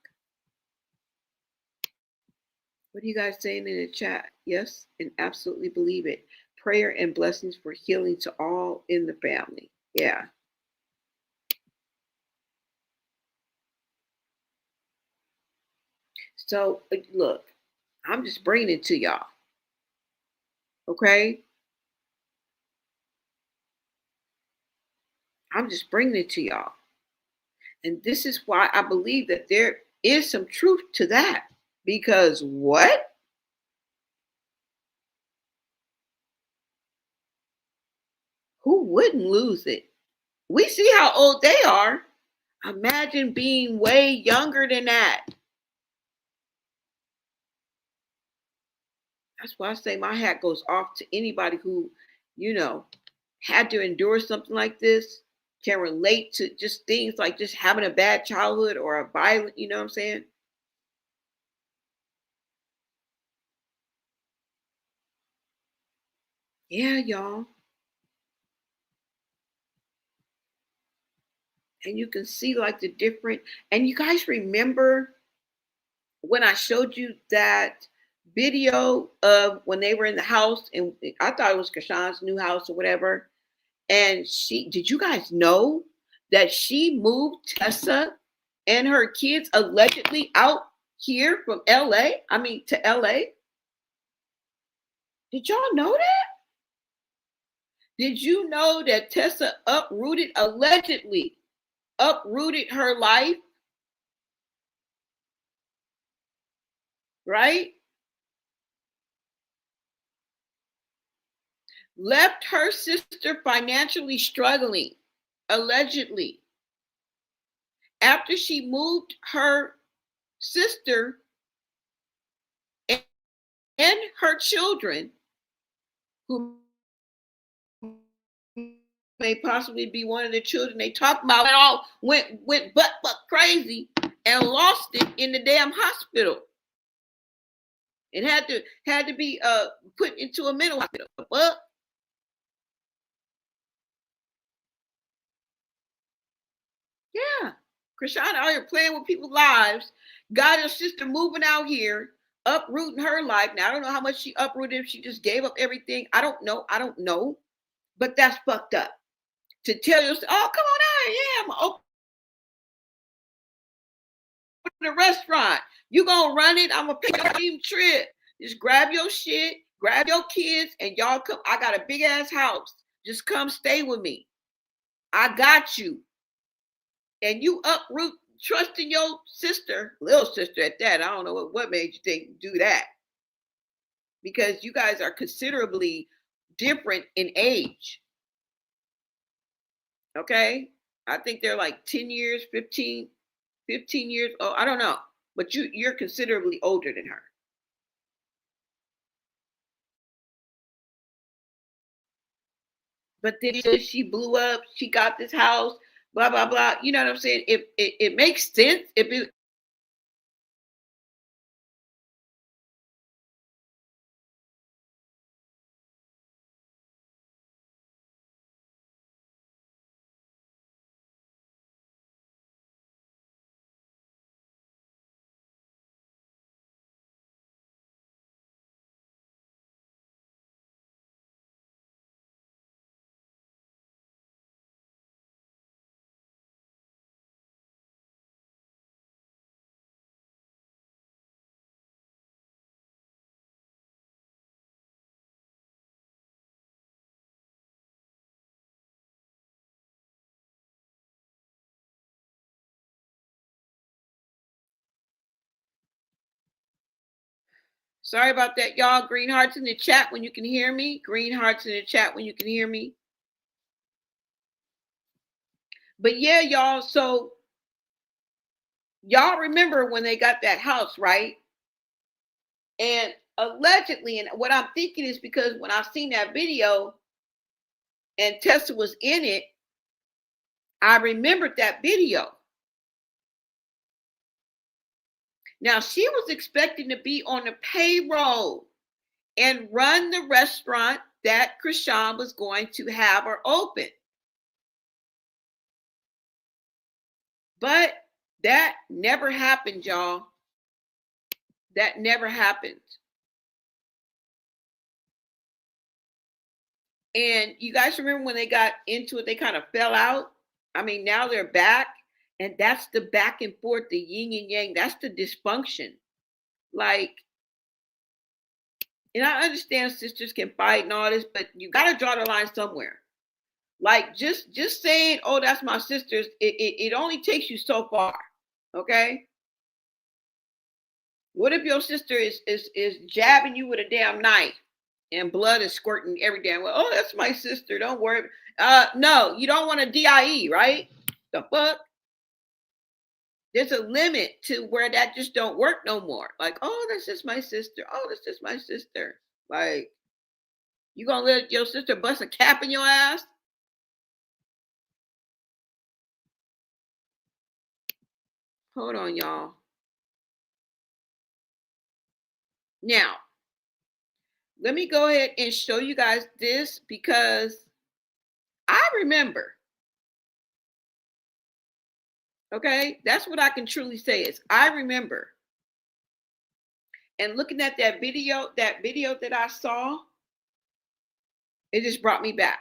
What are you guys saying in the chat? Yes, and absolutely believe it. Prayer and blessings for healing to all in the family. Yeah. So look, I'm just bringing it to y'all. Okay? I'm just bringing it to y'all. And this is why I believe that there is some truth to that. Because what? Who wouldn't lose it? We see how old they are. Imagine being way younger than that. That's why I say my hat goes off to anybody who, had to endure something like this, can relate to just things like just having a bad childhood or a violent, you know what I'm saying? Yeah, y'all. And you can see like the different, and you guys remember when I showed you that video of when they were in the house, and I thought it was Kashan's new house or whatever. And did you guys know that she moved Tessa and her kids allegedly out here from LA? I mean, to LA? Did y'all know that? Did you know that Tessa allegedly uprooted her life? Right? Left her sister financially struggling, allegedly. After she moved her sister and her children, who may possibly be one of the children they talked about, and all went butt crazy and lost it in the damn hospital. It had to be put into a mental hospital. Well, yeah, Krishan out here playing with people's lives, got her sister moving out here, uprooting her life. Now I don't know how much she uprooted, if she just gave up everything. I don't know. But that's fucked up. To tell you, oh, come on out here. Yeah, I'm gonna open the restaurant. You gonna run it? I'm gonna pay your dream trip. Just grab your shit, grab your kids, and y'all come. I got a big ass house. Just come stay with me. I got you. And you uproot trusting your sister, little sister at that. I don't know what made you think do that. Because you guys are considerably different in age. Okay? I think they're like 10 years, 15 years. Oh, I don't know. But you're considerably older than her. But then she blew up. She got this house. Blah blah blah. You know what I'm saying? It makes sense if it. Sorry about that, y'all. Green hearts in the chat when you can hear me. Green hearts in the chat when you can hear me. But yeah, y'all. So y'all remember when they got that house, right? And allegedly, and what I'm thinking is because when I've seen that video and Tessa was in it, I remembered that video. Now, she was expecting to be on the payroll and run the restaurant that Krishan was going to have her open. But that never happened, y'all. That never happened. And you guys remember when they got into it, they kind of fell out? I mean, now they're back. And that's the back and forth, the yin and yang. That's the dysfunction. Like, and I understand sisters can fight and all this, but you got to draw the line somewhere. Like just saying, oh, that's my sister's, it only takes you so far. Okay. What if your sister is jabbing you with a damn knife and blood is squirting every damn way? Oh, that's my sister. Don't worry. No, you don't want a DIE, right? The fuck? There's a limit to where that just don't work no more. Like, oh, that's just my sister. Oh, that's just my sister. Like, you gonna let your sister bust a cap in your ass? Hold on, y'all. Now, let me go ahead and show you guys this because I remember. Okay, that's what I can truly say is I remember. And looking at that video that I saw, it just brought me back.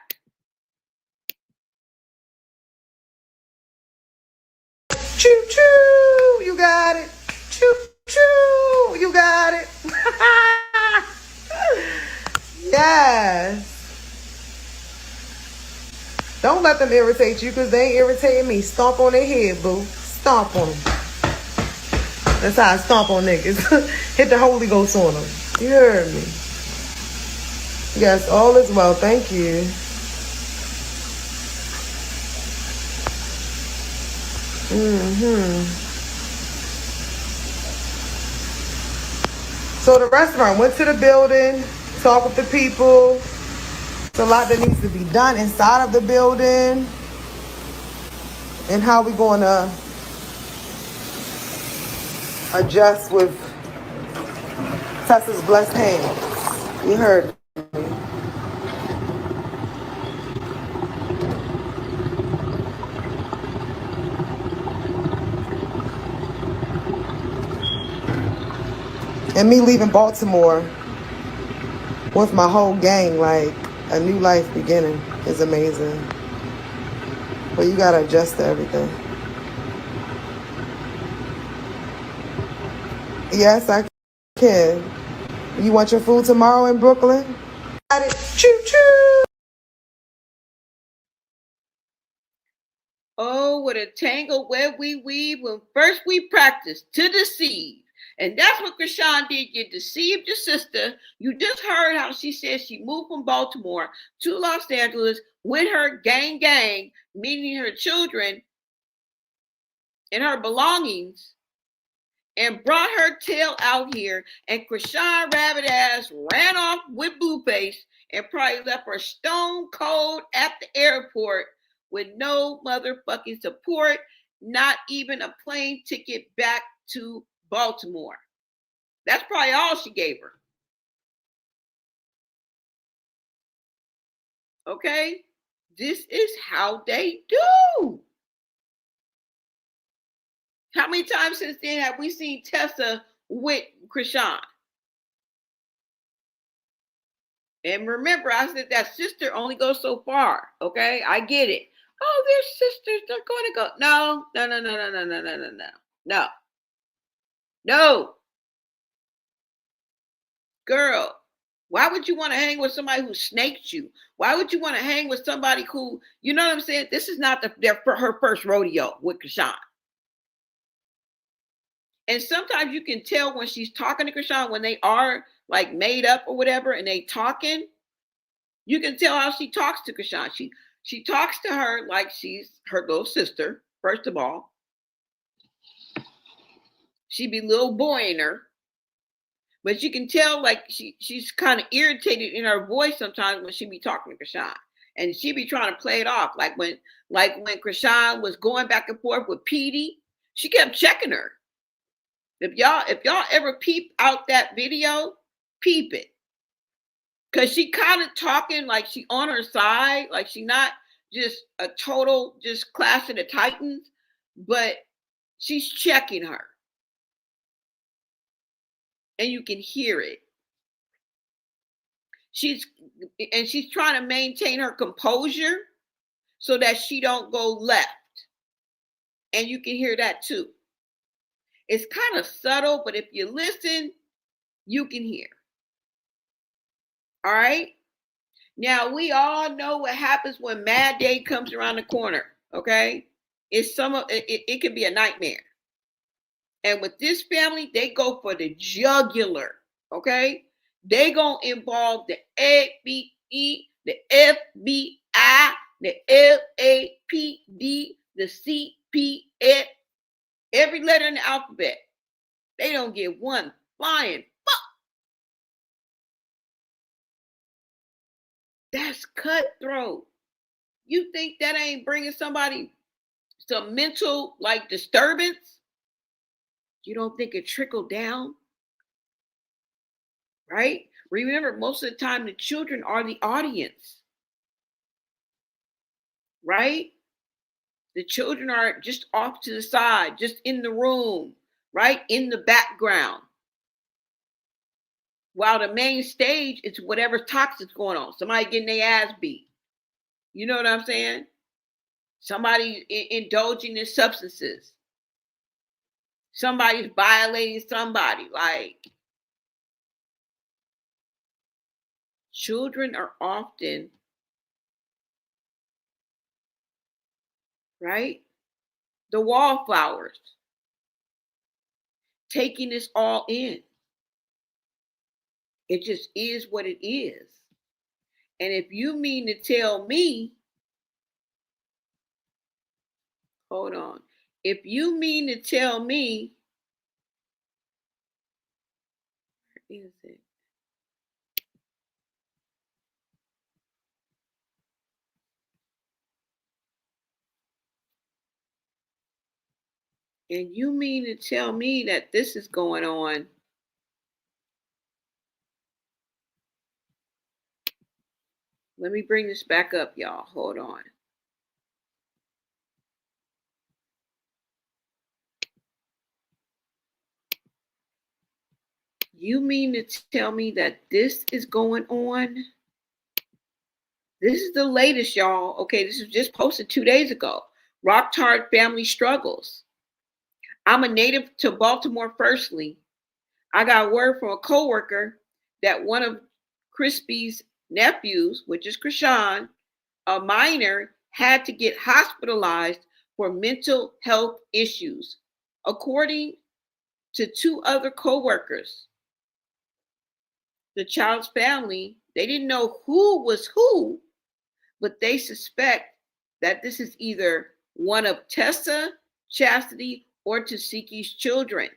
Choo choo, you got it. Choo choo, you got it. Yes. Don't let them irritate you because they ain't irritating me. Stomp on their head, boo. Stomp on them. That's how I stomp on niggas. Hit the Holy Ghost on them. You heard me. Yes, all is well. Thank you. So the restaurant, went to the building, talked with the people. It's a lot that needs to be done inside of the building. And how we going to adjust with Tessa's blessed hands. You heard me. And me leaving Baltimore with my whole gang, like a new life beginning, is amazing. But you gotta adjust to everything. Yes, I can. You want your food tomorrow in Brooklyn? Got it. Choo choo. Oh, what a tangle web we weave when first we practice to deceive. And that's what Krishan did. You deceived your sister. You just heard how she said she moved from Baltimore to Los Angeles with her gang, meaning her children and her belongings, and brought her tail out here. And Krishan rabbit ass ran off with Blueface and probably left her stone cold at the airport with no motherfucking support, not even a plane ticket back to Baltimore. That's probably all she gave her. Okay? This is how they do. How many times since then have we seen Tessa with Krishan? And remember, I said that sister only goes so far. Okay? I get it. Oh, they're sisters. They're going to go. No. No. Girl, why would you want to hang with somebody who snaked you? Why would you want to hang with somebody who, you know what I'm saying? This is not her first rodeo with Krishan. And sometimes you can tell when she's talking to Krishan, when they are like made up or whatever, and they talking, you can tell how she talks to Krishan. She talks to her like she's her little sister, first of all. She be little boying her. But you can tell like she's kind of irritated in her voice sometimes when she be talking to Krishan. And she be trying to play it off. Like when Krishan was going back and forth with Petey, she kept checking her. If y'all ever peep out that video, peep it. Cause she kind of talking like she on her side, like she not just a total just Clash of the Titans, but she's checking her. And you can hear it. She's trying to maintain her composure so that she don't go left. And you can hear that too. It's kind of subtle, but if you listen, you can hear. All right? Now, we all know what happens when Mad Day comes around the corner, okay? It can be a nightmare. And with this family, they go for the jugular, okay? They gonna involve the ABE, the FBI, the LAPD, the CPF, every letter in the alphabet. They don't get one flying fuck. That's cutthroat. You think that ain't bringing somebody some mental like disturbance? You don't think it trickled down? Right? Remember, most of the time the children are the audience. Right? The children are just off to the side, just in the room, right? In the background. While the main stage is whatever toxic's going on. Somebody getting their ass beat. You know what I'm saying? Somebody indulging in substances. Somebody's violating somebody. Like, children are often, right, the wallflowers, taking this all in. It just is what it is. And if you mean to tell me, hold on. If you mean to tell me, where is it? And you mean to tell me that this is going on? Let me bring this back up, y'all. Hold on. You mean to tell me that this is going on? This is the latest, y'all. Okay, this was just posted 2 days ago. Rock-Tard family struggles. I'm a native to Baltimore firstly. I got word from a coworker that one of Crispy's nephews, which is Krishan, a minor, had to get hospitalized for mental health issues. According to 2 other coworkers, the child's family, they didn't know who was who, but they suspect that this is either one of Tessa, Chastity, or Tasiki's children.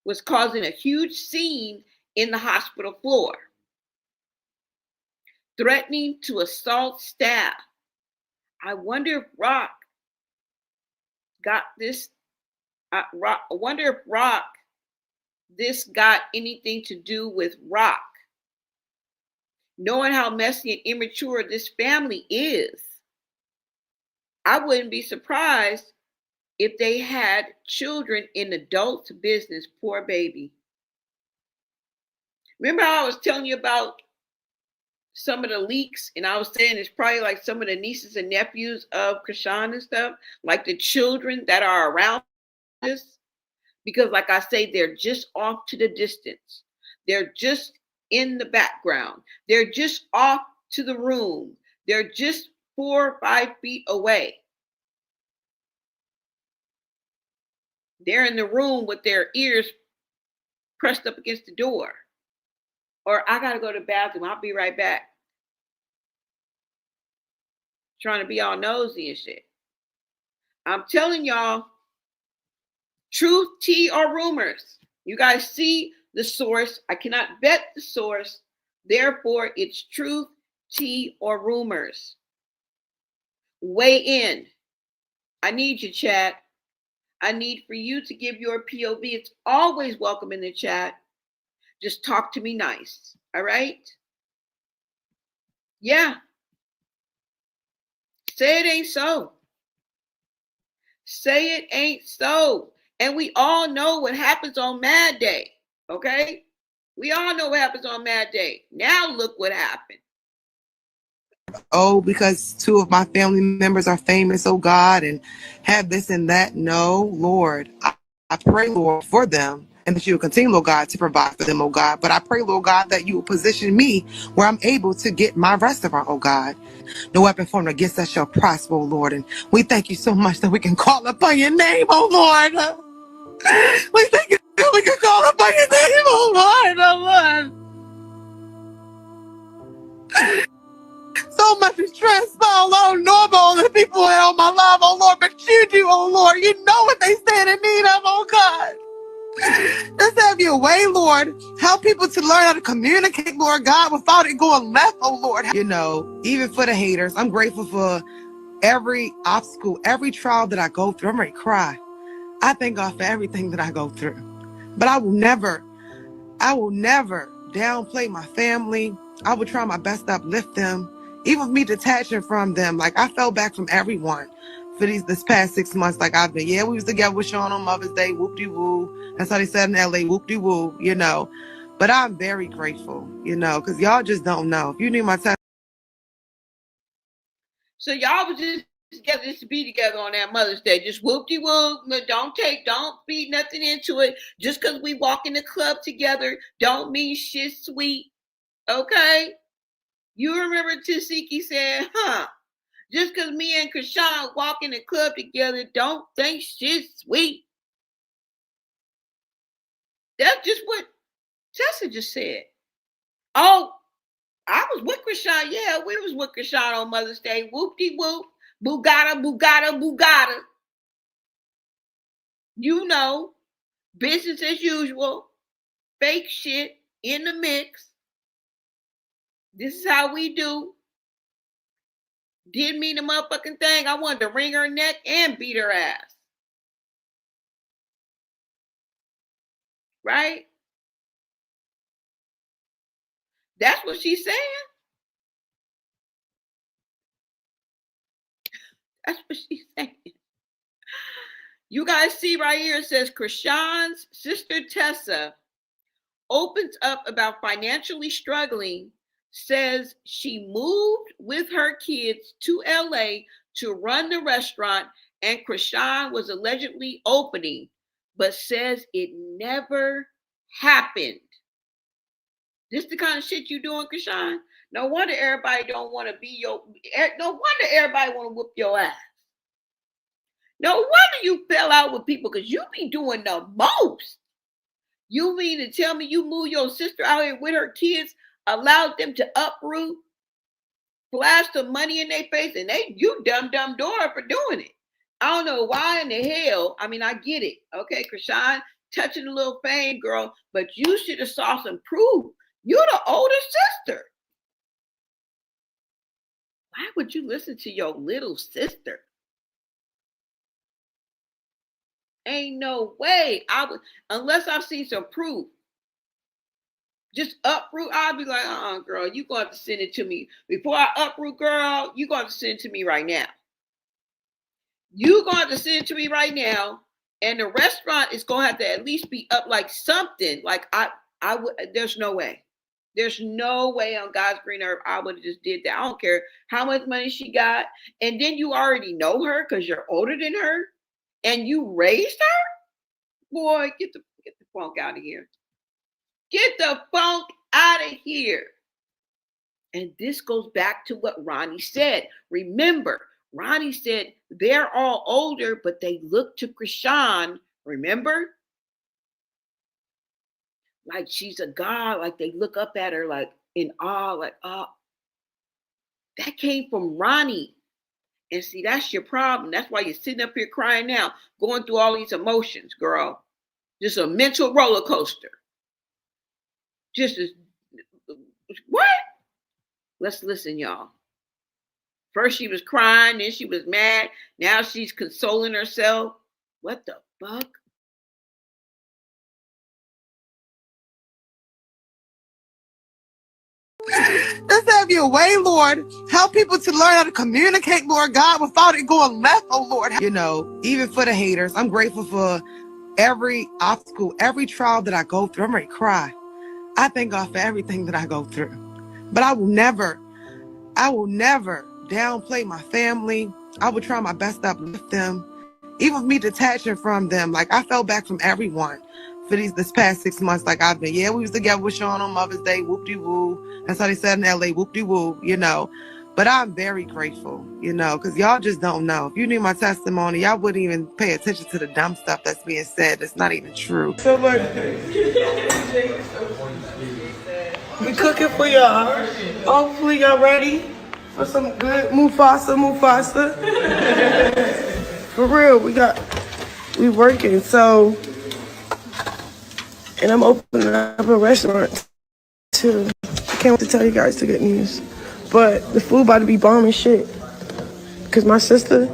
Was causing a huge scene in the hospital floor, threatening to assault staff. I wonder if Rock got this. I wonder if Rock, this got anything to do with Rock. Knowing how messy and immature this family is, I wouldn't be surprised if they had children in adult business. Poor baby. Remember how I was telling you about some of the leaks, and I was saying it's probably like some of the nieces and nephews of Krishan and stuff, like the children that are around this, because like I say, they're just off to the distance. They're just in the background. They're just off to the room. They're just 4 or 5 feet away. They're in the room with their ears pressed up against the door. Or I gotta go to the bathroom. I'll be right back. Trying to be all nosy and shit. I'm telling y'all, truth, tea, or rumors. You guys see the source. I cannot vet the source. Therefore, it's truth, tea, or rumors. Weigh in. I need you, chat. I need for you to give your POV. It's always welcome in the chat. Just talk to me nice. All right? Yeah. Say it ain't so. Say it ain't so. And we all know what happens on Mad Day. Okay? We all know what happens on Mad Day. Now look what happened. Oh, because 2 of my family members are famous, oh God, and have this and that. No, Lord. I pray, Lord, for them. and that you will continue, Lord God, to provide for them, oh God. But I pray, Lord God, that you will position me where I'm able to get my restaurant, oh God. No weapon formed against us shall prosper, oh Lord. And we thank you so much that we can call upon your name, oh Lord. We thank you that we can call upon your name, oh Lord, oh Lord. So much is transpired, oh normal, and people held my love, oh Lord, but you do, oh Lord. You know what they stand in need of, oh God. Just have your way, Lord. Help people to learn how to communicate, Lord God, without it going left, oh Lord. You know, even for the haters, I'm grateful for every obstacle, every trial that I go through. I'm ready to cry. I thank God for everything that I go through. But I will never downplay my family. I will try my best to uplift them. Even with me detaching from them, like I fell back from everyone for this past 6 months. Like I've been, we was together with Sean on Mother's Day, whoop-de-woo. That's how they said in LA, whoop-de-woo, you know. But I'm very grateful, you know, because y'all just don't know. If you need my time. So y'all was just together, just to be together on that Mother's Day. Just whoop-de-whoop. Don't feed nothing into it. Just because we walk in the club together don't mean shit sweet. Okay? You remember Tasiki said, just because me and Krishan walk in the club together don't think shit sweet. That's just what Tessa just said. Oh, I was with Krishan. Yeah, we was with Krishan on Mother's Day. Whoop-de-whoop. Boogada. You know, business as usual. Fake shit in the mix. This is how we do. Didn't mean the motherfucking thing. I wanted to wring her neck and beat her ass. Right? That's what she's saying. That's what she's saying. You guys see right here, it says Krishan's sister Tessa opens up about financially struggling, says she moved with her kids to LA to run the restaurant, and Krishan was allegedly opening, but says it never happened. This the kind of shit you doing, Krishan? No wonder everybody don't want to be no wonder everybody want to whoop your ass. No wonder you fell out with people, because you be doing the most. You mean to tell me you move your sister out here with her kids, allowed them to uproot, flash some money in their face, and you dumb daughter for doing it. I don't know why in the hell. I mean, I get it. Okay, Krishan, touching a little fame, girl, but you should have saw some proof. You're the older sister. Why would you listen to your little sister? Ain't no way. Unless I've seen some proof. Just uproot, I'll be like, girl, you going to have to send it to me. Before I uproot, girl, you going to have to send it to me right now. You going to have to send it to me right now. And the restaurant is going to have to at least be up like something. Like I would, there's no way. There's no way on God's green earth I would have just did that. I don't care how much money she got. And then you already know her because you're older than her. And you raised her? Boy, get the funk out of here. Get the funk out of here. And this goes back to what Ronnie said. Remember, Ronnie said they're all older, but they look to Krishan. Remember? Like she's a god, like they look up at her like in awe, like, oh. That came from Ronnie. And see, that's your problem. That's why you're sitting up here crying now, going through all these emotions, girl. Just a mental roller coaster. Just as what? Let's listen, y'all. First she was crying, then she was mad. Now she's consoling herself. What the fuck? Just have your way, Lord. Help people to learn how to communicate, Lord God, without it going left, oh Lord. You know, even for the haters, I'm grateful for every obstacle, every trial that I go through. I'm ready to cry. I thank God for everything that I go through. But I will never downplay my family. I will try my best to uplift them. Even with me detaching from them, like I fell back from everyone for this past 6 months like I've been. Yeah, we was together with Sean on Mother's Day, whoop-de-woo. That's how they said in LA, whoop-de-woo, you know. But I'm very grateful, you know, because y'all just don't know. If you knew my testimony, y'all wouldn't even pay attention to the dumb stuff that's being said. That's not even true. So look, we cooking for y'all. Hopefully y'all ready for some good Mufasa. For real, we working. So, and I'm opening up a restaurant too. I can't wait to tell you guys the good news. But the food about to be bomb and shit. Cause my sister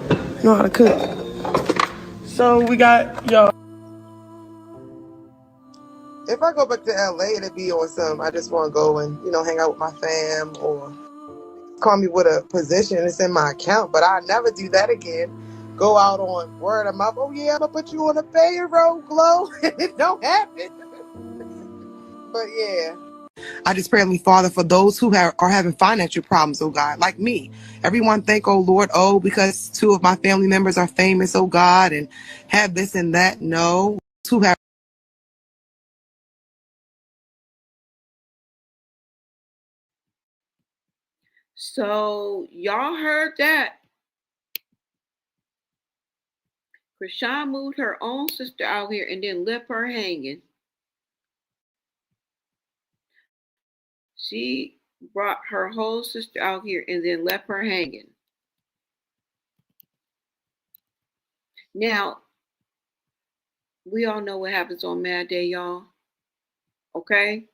know how to cook. So we got y'all. If I go back to LA, it'd be on some, I just want to go and, you know, hang out with my fam or call me with a position that's in my account. But I never do that again. Go out on word of mouth. Oh yeah, I'm gonna put you on a payroll, Glow. It don't happen. But yeah. I just pray, Heavenly Father, for those who are having financial problems, oh God, like me. Everyone think, oh Lord, oh, because 2 of my family members are famous, oh God, and have this and that. No. Who have So y'all heard that. Krishan moved her own sister out here and then left her hanging. She brought her whole sister out here and then left her hanging. Now, we all know what happens on Mad Day, y'all. Okay?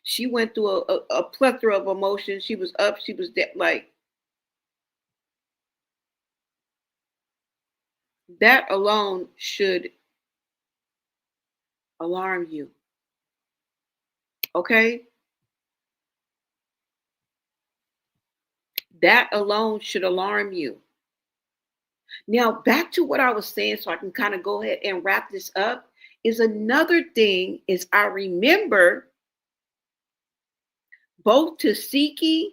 She went through a plethora of emotions. She was up, she was down. Like, that alone should alarm you. Okay? That alone should alarm you. Now, back to what I was saying, so I can kind of go ahead and wrap this up, is another thing is I remember both Tasiki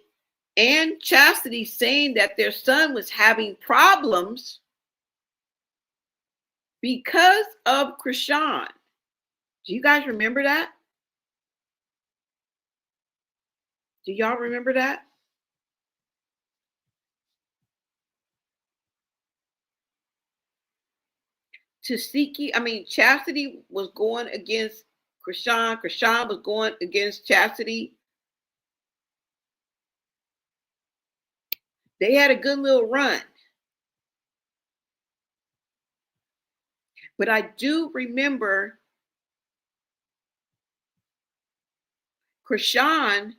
and Chastity saying that their son was having problems because of Krishan. Do you guys remember that? Do y'all remember that? Chastity was going against Krishan. Krishan was going against Chastity. They had a good little run. But I do remember Krishan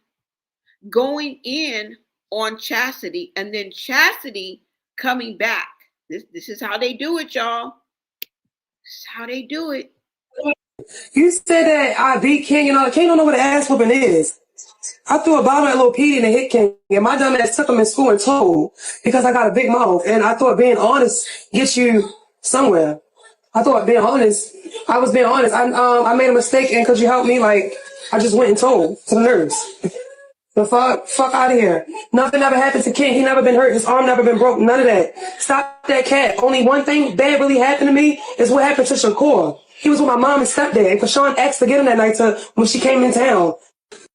going in on Chastity and then Chastity coming back. This is how they do it, y'all. This is how they do it. You said that I beat King and all. King don't know what an ass whooping is. I threw a bottle at Lil Petey and it hit King. And my dumb ass took him in school and told because I got a big mouth. And I thought being honest gets you somewhere. I thought being honest, I was being honest. I made a mistake and because you helped me, like, I just went and told to the nurse. The fuck out of here. Nothing ever happened to King. He never been hurt. His arm never been broke. None of that. Stop that cat. Only one thing bad really happened to me is what happened to Shakur. He was with my mom and stepdad. And Krishan asked to get him that night when she came in town.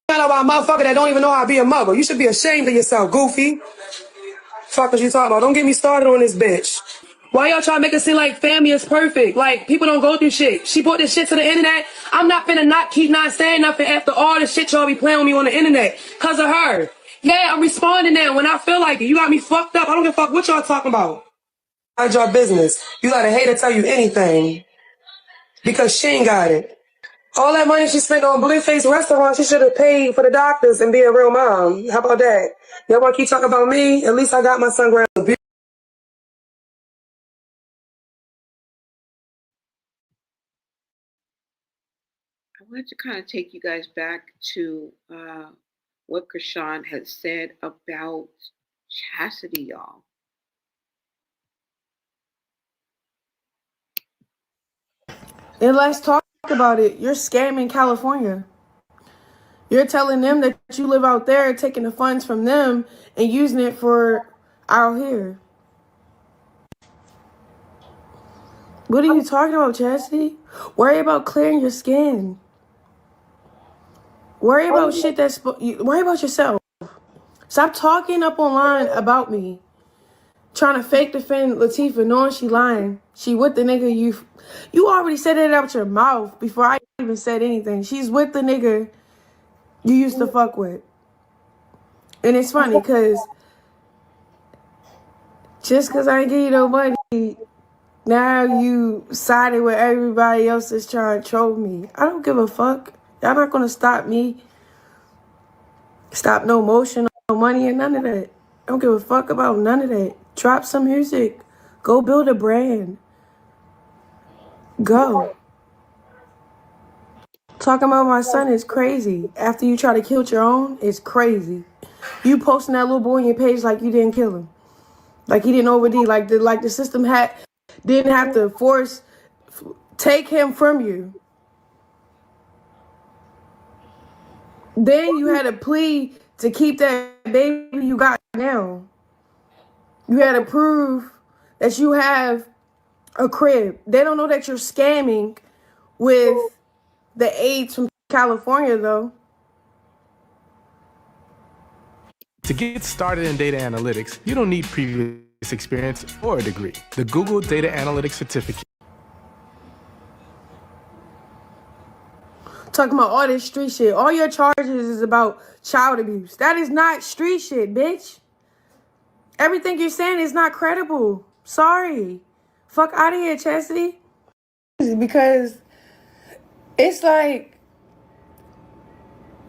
About a motherfucker that don't even know how to be a mother. You should be ashamed of yourself, goofy. Fuck what you talking about? Don't get me started on this bitch. Why y'all trying to make it seem like family is perfect? Like, people don't go through shit. She brought this shit to the internet. I'm not finna keep not saying nothing after all the shit y'all be playing with me on the internet. Cause of her. Yeah, I'm responding now when I feel like it. You got me fucked up. I don't give a fuck what y'all talking about. Mind your business. You let a hater tell you anything. Because she ain't got it. All that money she spent on Blueface restaurant, she should have paid for the doctors and be a real mom. How about that? Y'all want to keep talking about me? At least I got my son ground. I wanted to kind of take you guys back to what Krishan had said about Chastity, y'all. And let's talk about it. You're scamming California. You're telling them that you live out there, taking the funds from them and using it for out here. What are you talking about, Chastity? Worry about clearing your skin. Worry about shit that's... Worry about yourself. Stop talking up online about me. Trying to fake defend Latifah, knowing she lying. She with the nigga you already said it out your mouth before I even said anything. She's with the nigga you used to fuck with. And it's funny because just because I ain't give you no money, now you sided with everybody else that's trying to troll me. I don't give a fuck. Y'all not gonna stop me. Stop no motion, no money, and none of that. I don't give a fuck about none of that. Drop some music. Go build a brand. Go. Talking about my son is crazy. After you try to kill your own, it's crazy. You posting that little boy on your page like you didn't kill him. Like he didn't OD. Like the system didn't have to take him from you. Then you had a plea to keep that baby you got now. You had to prove that you have a crib. They don't know that you're scamming with the AIDS from California, though. To get started in data analytics, you don't need previous experience or a degree. The Google Data Analytics Certificate. Talking about all this street shit. All your charges is about child abuse. That is not street shit, bitch. Everything you're saying is not credible. Sorry. Fuck out of here, Chastity. Because it's like,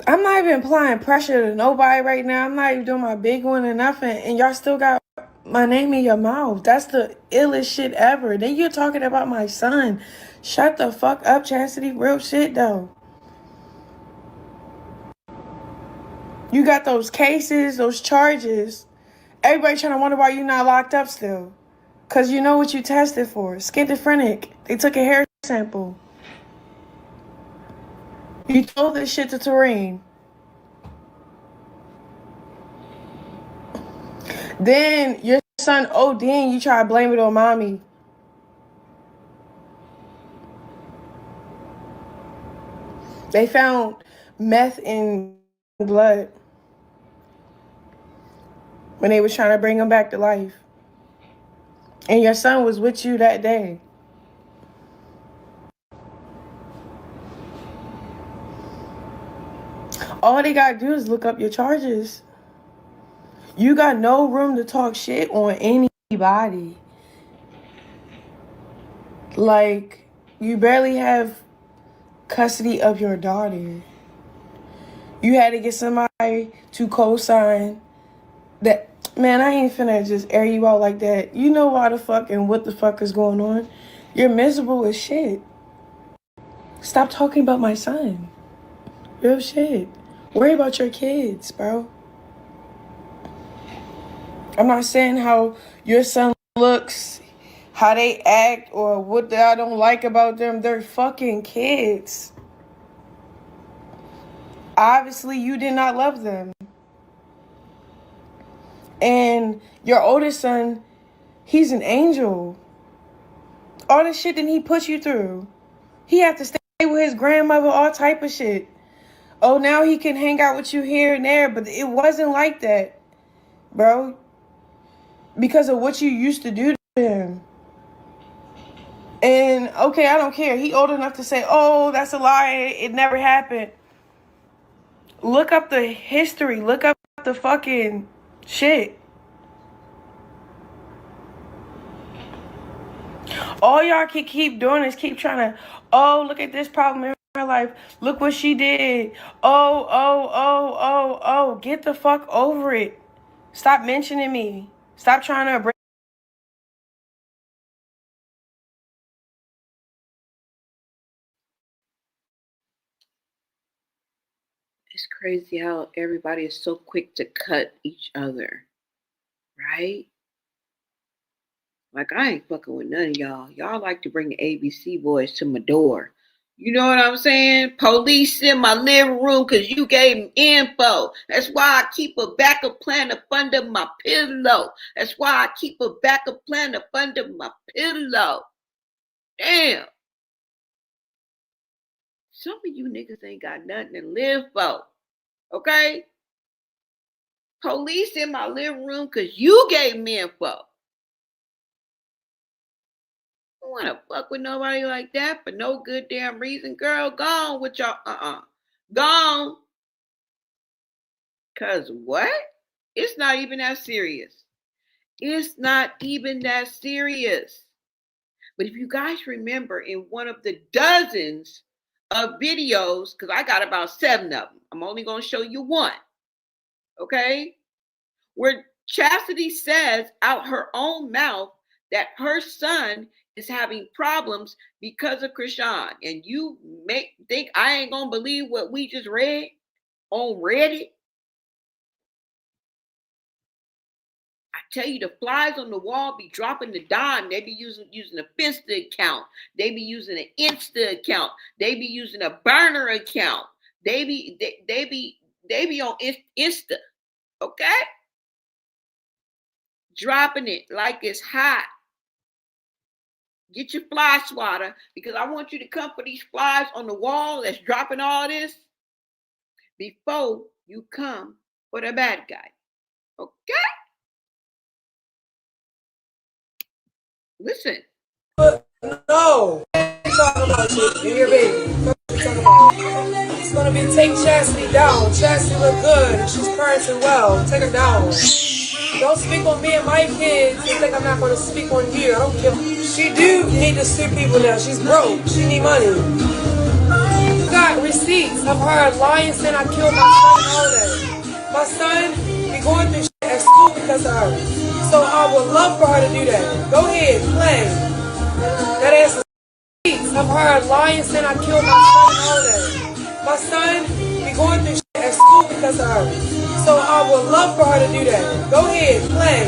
I'm not even applying pressure to nobody right now. I'm not even doing my big one or nothing. And y'all still got my name in your mouth. That's the illest shit ever. Then you're talking about my son. Shut the fuck up, Chastity. Real shit, though. You got those cases, those charges. Everybody trying to wonder why you're not locked up still. Because you know what you tested for. Schizophrenic. They took a hair sample. You told this shit to Tareen. Then your son OD'ing, you try to blame it on mommy. They found meth in blood when they was trying to bring him back to life. And your son was with you that day. All they gotta do is look up your charges. You got no room to talk shit on anybody. Like, you barely have custody of your daughter. You had to get somebody to co-sign that. Man, I ain't finna just air you out like that. You know why the fuck and what the fuck is going on. You're miserable as shit. Stop talking about my son. Real shit. Worry about your kids, bro. I'm not saying how your son looks, how they act, or what I don't like about them. They're fucking kids. Obviously, you did not love them. And your oldest son, he's an angel. All the shit that he put you through. He had to stay with his grandmother, all type of shit. Oh, now he can hang out with you here and there, but it wasn't like that, bro. Because of what you used to do to him. And, okay, I don't care. He old enough to say, oh, that's a lie. It never happened. Look up the history. Look up the fucking shit. All y'all can keep doing is keep trying to, oh, look at this problem in her life. Look what she did. Oh. Get the fuck over it. Stop mentioning me. Stop trying to bring. It's crazy how everybody is so quick to cut each other, right? Like, I ain't fucking with none of y'all. Y'all like to bring the ABC boys to my door. You know what I'm saying? Police in my living room because you gave them info. That's why I keep a backup plan up under my pillow. That's why I keep a backup plan up under my pillow. Damn. Some of you niggas ain't got nothing to live for. Okay? Police in my living room because you gave me info. I don't want to fuck with nobody like that for no good damn reason. Girl, go on with your Go on. Because what? It's not even that serious. It's not even that serious. But if you guys remember in one of the dozens of videos, because I got about 7 of them, I'm only going to show you one. Okay? Where Chastity says out her own mouth that her son is having problems because of Krishan. And you think I ain't going to believe what we just read on Reddit? I tell you, the flies on the wall be dropping the dime. They be using a Finsta account. They be using an Insta account. They be using a burner account. They be on Insta. Okay? Dropping it like it's hot. Get your fly swatter because I want you to come for these flies on the wall that's dropping all this before you come for the bad guy. Okay? Listen. No. Talking about you and your baby. Talking about. It's gonna be take Chastity down. Chastity look good and she's parenting well. Take her down. Don't speak on me and my kids and think I'm not gonna speak on you. I don't care. She do need to sue people now. She's broke. She need money. You got receipts of her lying saying I killed my son and all that. My son be going through shit at school because of her. So I would love for her to do that. Go ahead, play. That ass is receipts of her lying saying I killed my son and all that. My son be going through shit at school because of her. So I would love for her to do that. Go ahead, play.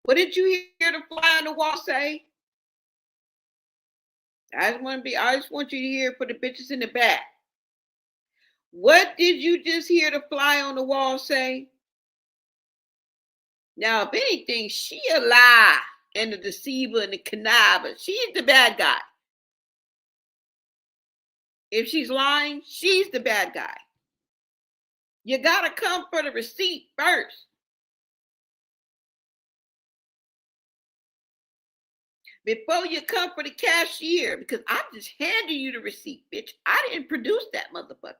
What did you hear the fly on the wall say? I just want you to hear for the bitches in the back. What did you just hear the fly on the wall say? Now, if anything, she a lie and the deceiver and the conniver. She's the bad guy. If she's lying, she's the bad guy. You gotta come for the receipt first. Before you come for the cashier, because I'm just handing you the receipt, bitch. I didn't produce that motherfucker.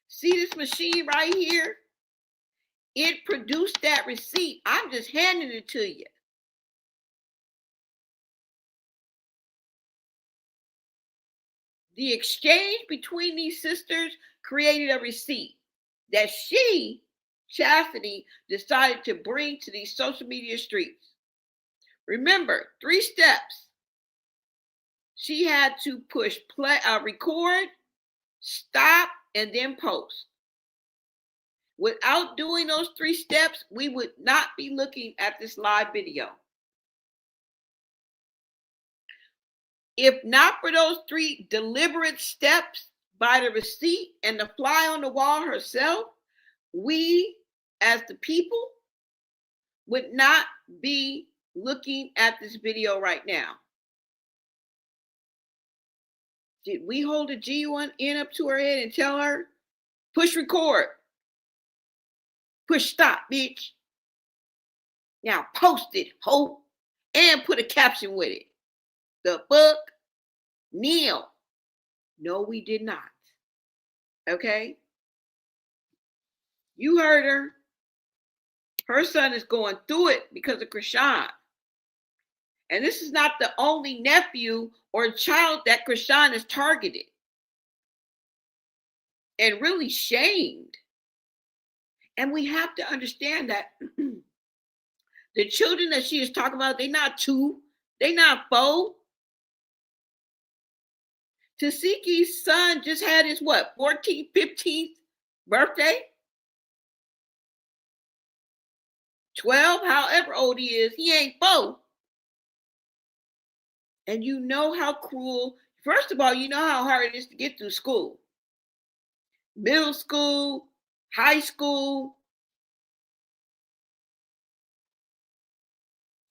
See this machine right here? It produced that receipt. I'm just handing it to you. The exchange between these sisters created a receipt that she, Chastity, decided to bring to these social media streets. Remember, 3 steps. She had to push play, record, stop, and then post. Without doing those 3 steps, we would not be looking at this live video. If not for those 3 deliberate steps by the receipt and the fly on the wall herself, we as the people would not be looking at this video right now. Did we hold a G1N up to her head and tell her, push record, push stop, bitch. Now post it, ho, and put a caption with it. The fuck? Kneel. No, we did not. Okay? You heard her. Her son is going through it because of Krishan. And this is not the only nephew or child that Krishan is targeted and really shamed. And we have to understand that the children that she is talking about, they're not 2, they're not 4. Tasiki's son just had his 14th, 15th birthday? 12, however old he is, he ain't 4. And you know how cruel, first of all, you know how hard it is to get through school. Middle school, high school.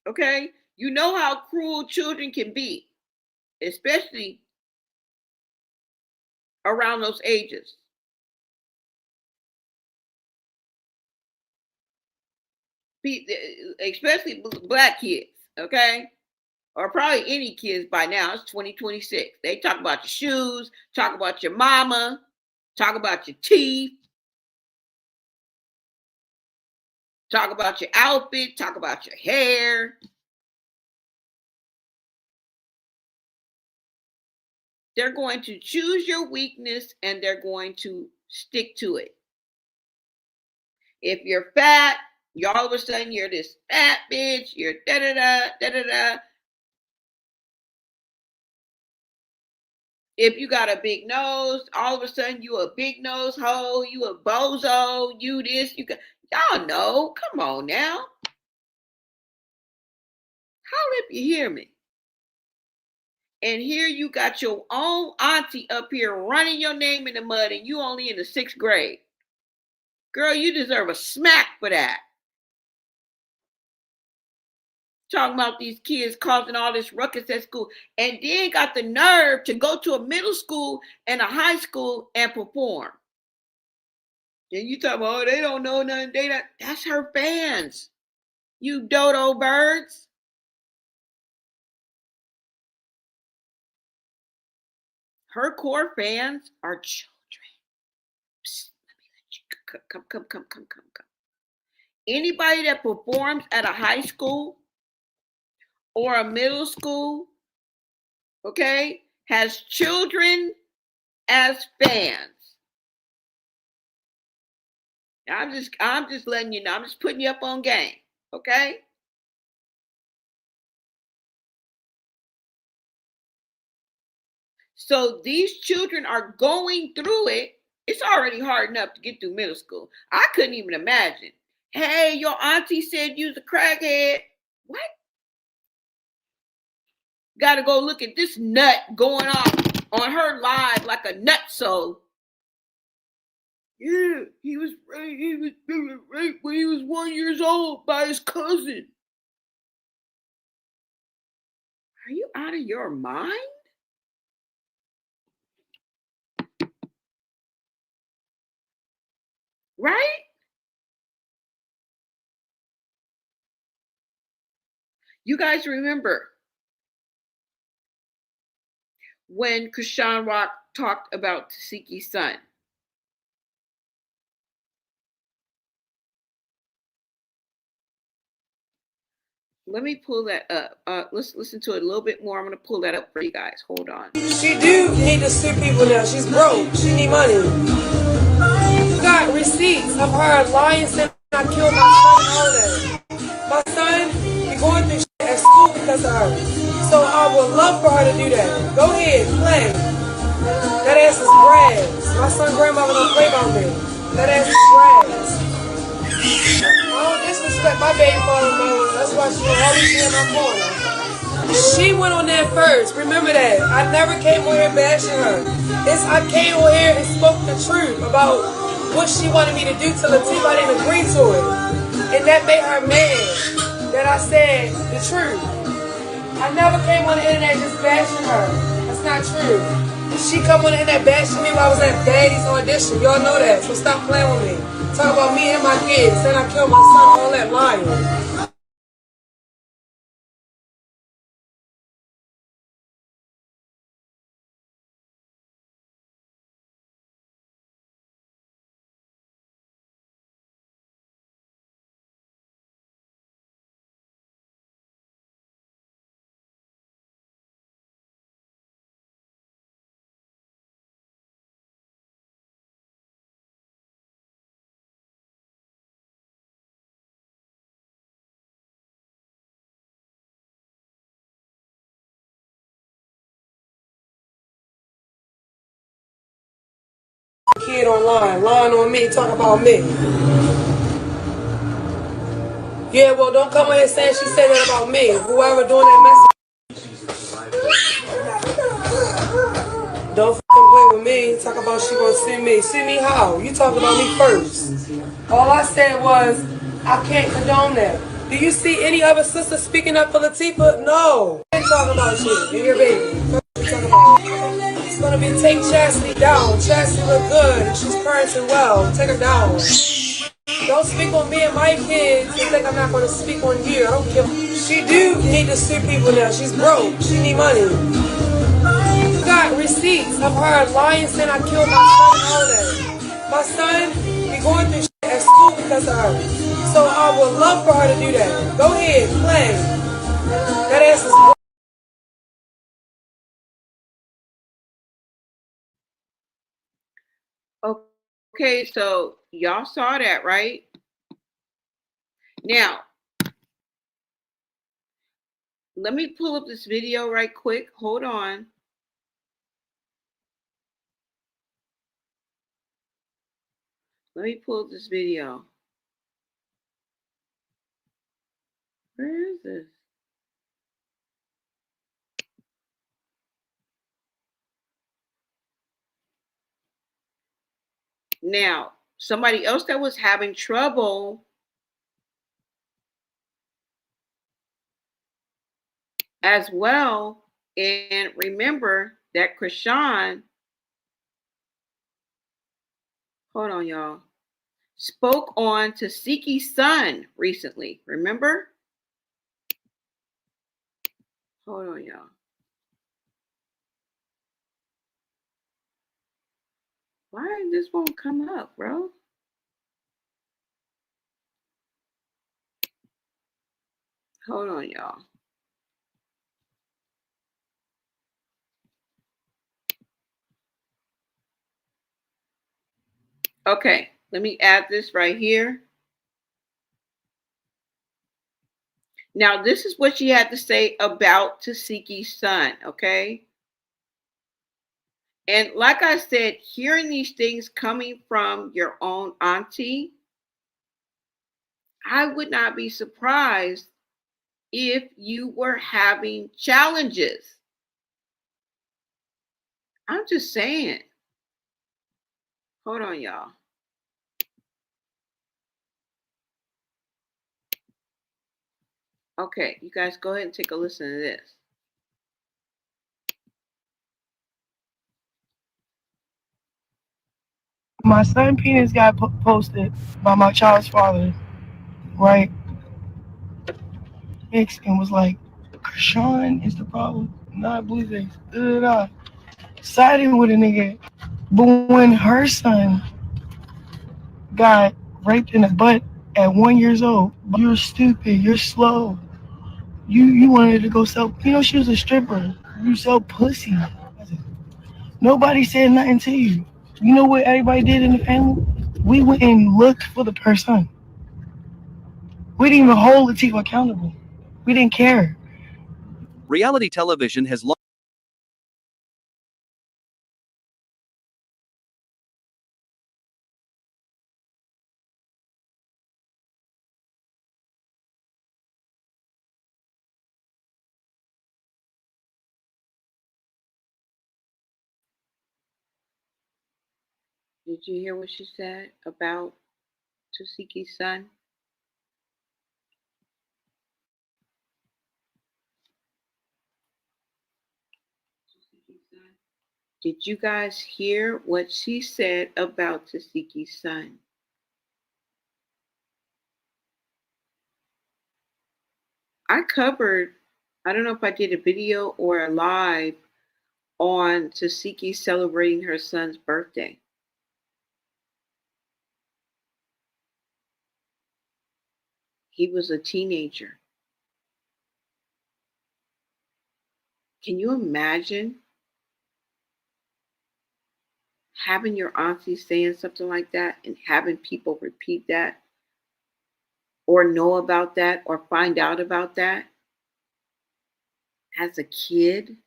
Okay? You know how cruel children can be, especially around those ages. Especially black kids, okay? Or probably any kids by now. It's 2026. They talk about your shoes, talk about your mama, talk about your teeth, talk about your outfit, talk about your hair. They're going to choose your weakness and they're going to stick to it. If you're fat, you all of a sudden you're this fat bitch, you're da da da da da da. If you got a big nose, all of a sudden you a big nose hoe, you a bozo, you this, you got, y'all know. Come on now. How if you hear me? And here you got your own auntie up here running your name in the mud and you only in the 6th grade. Girl, you deserve a smack for that. Talking about these kids causing all this ruckus at school and then got the nerve to go to a middle school and a high school and perform. And you talk about, oh, they don't know nothing. That's her fans. You dodo birds. Her core fans are children. Psst, let me let you come. Anybody that performs at a high school or a middle school, okay, has children as fans. I'm just letting you know. I'm just putting you up on game, okay? So these children are going through it. It's already hard enough to get through middle school. I couldn't even imagine. Hey, your auntie said you's a crackhead. What? Got to go look at this nut going on her live like a nutso. Yeah, he was raped when he was 1 year old by his cousin. Are you out of your mind? Right? You guys remember when Krishan Rock talked about Tasiki's son? Let me pull that up. Let's listen to it a little bit more. I'm going to pull that up for you guys. Hold on. She do need to sue people now. She's broke. She need money. You got receipts of her lying saying I killed my son and all that. My son be going through shit at school because of her. So I would love for her to do that. Go ahead, play. That ass is grass. My son grandmama don't play about me. That ass is grass. I don't disrespect my baby father mother. That's why she will always be in my corner. She went on there first. Remember that. I never came on here bashing her. I came on here and spoke the truth about what she wanted me to do to Latifah. I didn't agree to it. And that made her mad that I said the truth. I never came on the internet just bashing her. That's not true. She come on the internet bashing me while I was at Daddy's audition. Y'all know that. So stop playing with me. Talk about me and my kids. Saying I killed my son, all that lying. Kid online, lying on me, talking about me. Yeah, well, don't come in here saying she said that about me. Whoever doing that message. Don't fucking play with me. Talk about she gonna sue me. Sue me how? You talking about me first. All I said was, I can't condone that. Do you see any other sisters speaking up for Latifah? No. I ain't talking about shit. And your baby. What you talking about? It's gonna be take Chastity down. Chastity look good. She's parenting well. Take her down. Don't speak on me and my kids and think I'm not gonna speak on you. I don't care. She do need to sue people now. She's broke. She need money. You got receipts of her lying saying I killed my son and all that. My son be going through shit at school because of her. So I would love for her to do that. Go ahead, play. That ass is. Okay, so y'all saw that, right? Now, let me pull up this video right quick. Hold on. Let me pull up this video. Where is this? Now, somebody else that was having trouble as well, and remember that Krishan, hold on, y'all, spoke on Tasiki's son recently. Remember? Hold on, y'all. Why this won't come up, bro? Hold on, y'all. Okay, let me add this right here. Now, this is what she had to say about Tasiki's son, okay? And like I said, hearing these things coming from your own auntie, I would not be surprised if you were having challenges. I'm just saying. Hold on, y'all. Okay, you guys go ahead and take a listen to this. My son penis got posted by my child's father, right? And was like, Krishan is the problem, not Blueface. Da da da. Siding with a nigga. But when her son got raped in the butt at 1 year old, you're stupid, you're slow. You wanted to go sell, she was a stripper. You sell pussy. Nobody said nothing to you. You know what everybody did in the family? We went and looked for the person. We didn't even hold Latifah accountable. We didn't care. Reality television has long. Did you hear what she said about Tasiki's son? Did you guys hear what she said about Tasiki's son? I covered, I don't know if I did a video or a live on Tasiki celebrating her son's birthday. He was a teenager. Can you imagine having your auntie saying something like that and having people repeat that or know about that or find out about that as a kid?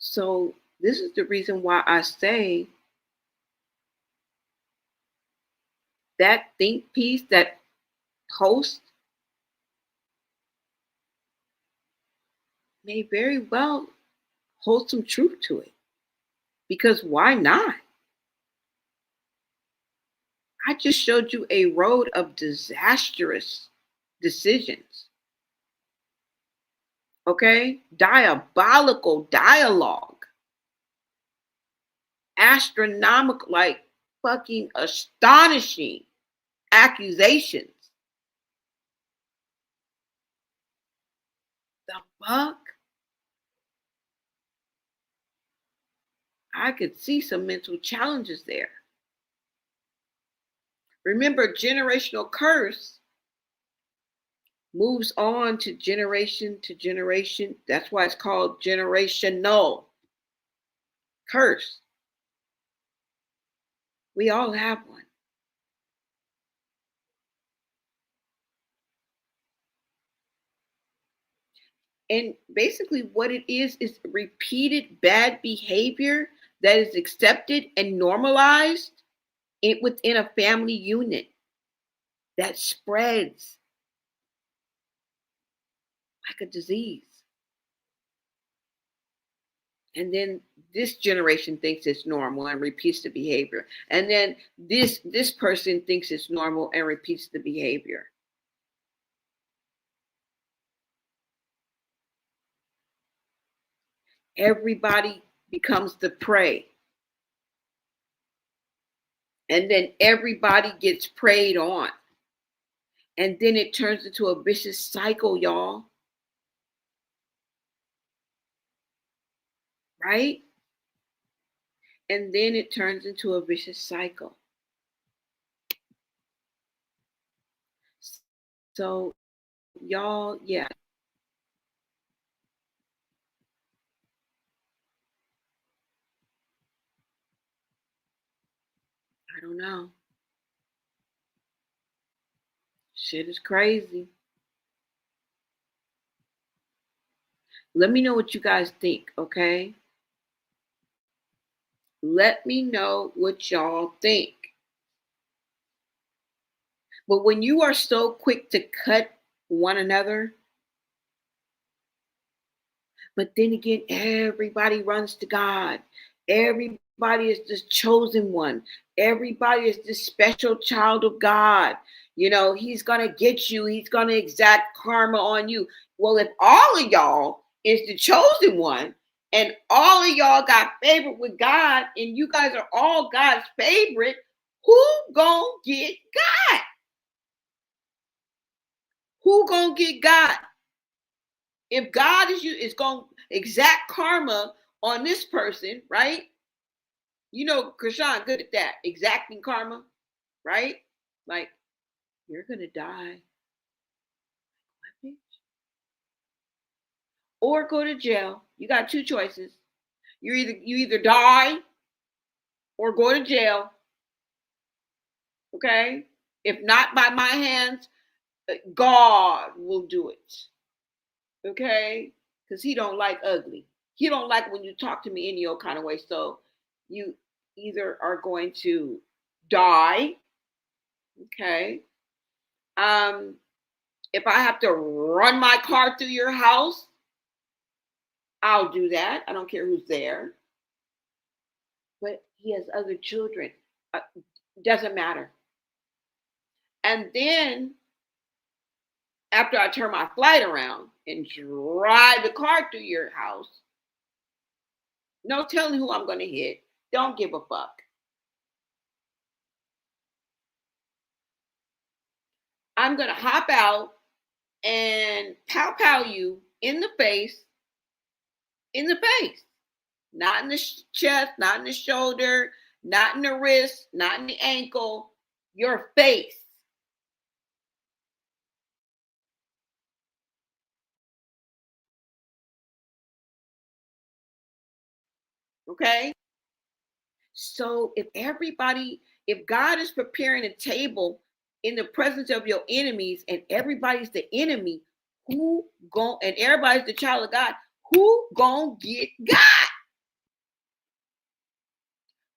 So this is the reason why I say that think piece, that post may very well hold some truth to it. Because why not? I just showed you a road of disastrous decisions. Okay? Diabolical dialogue. Astronomical, like fucking astonishing accusations. The fuck? I could see some mental challenges there. Remember, generational curse moves on to generation to generation. That's why it's called generational curse. We all have one. And basically, what it is repeated bad behavior that is accepted and normalized within a family unit that spreads like a disease. And then this generation thinks it's normal and repeats the behavior. And then this person thinks it's normal and repeats the behavior. Everybody becomes the prey. And then everybody gets preyed on. And then it turns into a vicious cycle, y'all. Right? And then it turns into a vicious cycle. So, y'all, yeah. I don't know. Shit is crazy. Let me know what you guys think, okay? Let me know what y'all think. But when you are so quick to cut one another, but then again, everybody runs to God. Everybody is the chosen one. Everybody is the special child of God. You know, he's going to get you. He's going to exact karma on you. Well, if all of y'all is the chosen one and all of y'all got favorite with God and you guys are all God's favorite, who gonna get God? Who gonna get God? If God is going to exact karma on this person, right? You know, Krishan good at that, exacting karma, right? Like, you're going to die. Or go to jail. You got two choices. You either die or go to jail. Okay? If not by my hands, God will do it. Okay? Because he don't like ugly. He don't like when you talk to me any old kind of way. So you either are going to die. Okay? If I have to run my car through your house, I'll do that. I don't care who's there. But he has other children. Doesn't matter. And then after I turn my flight around and drive the car through your house, no telling who I'm going to hit. Don't give a fuck. I'm going to hop out and pow you in the face, not in the chest, not in the shoulder, not in the wrist, not in the ankle, your face. Okay? So if God is preparing a table in the presence of your enemies and everybody's the enemy, and everybody's the child of God, who gonna get God?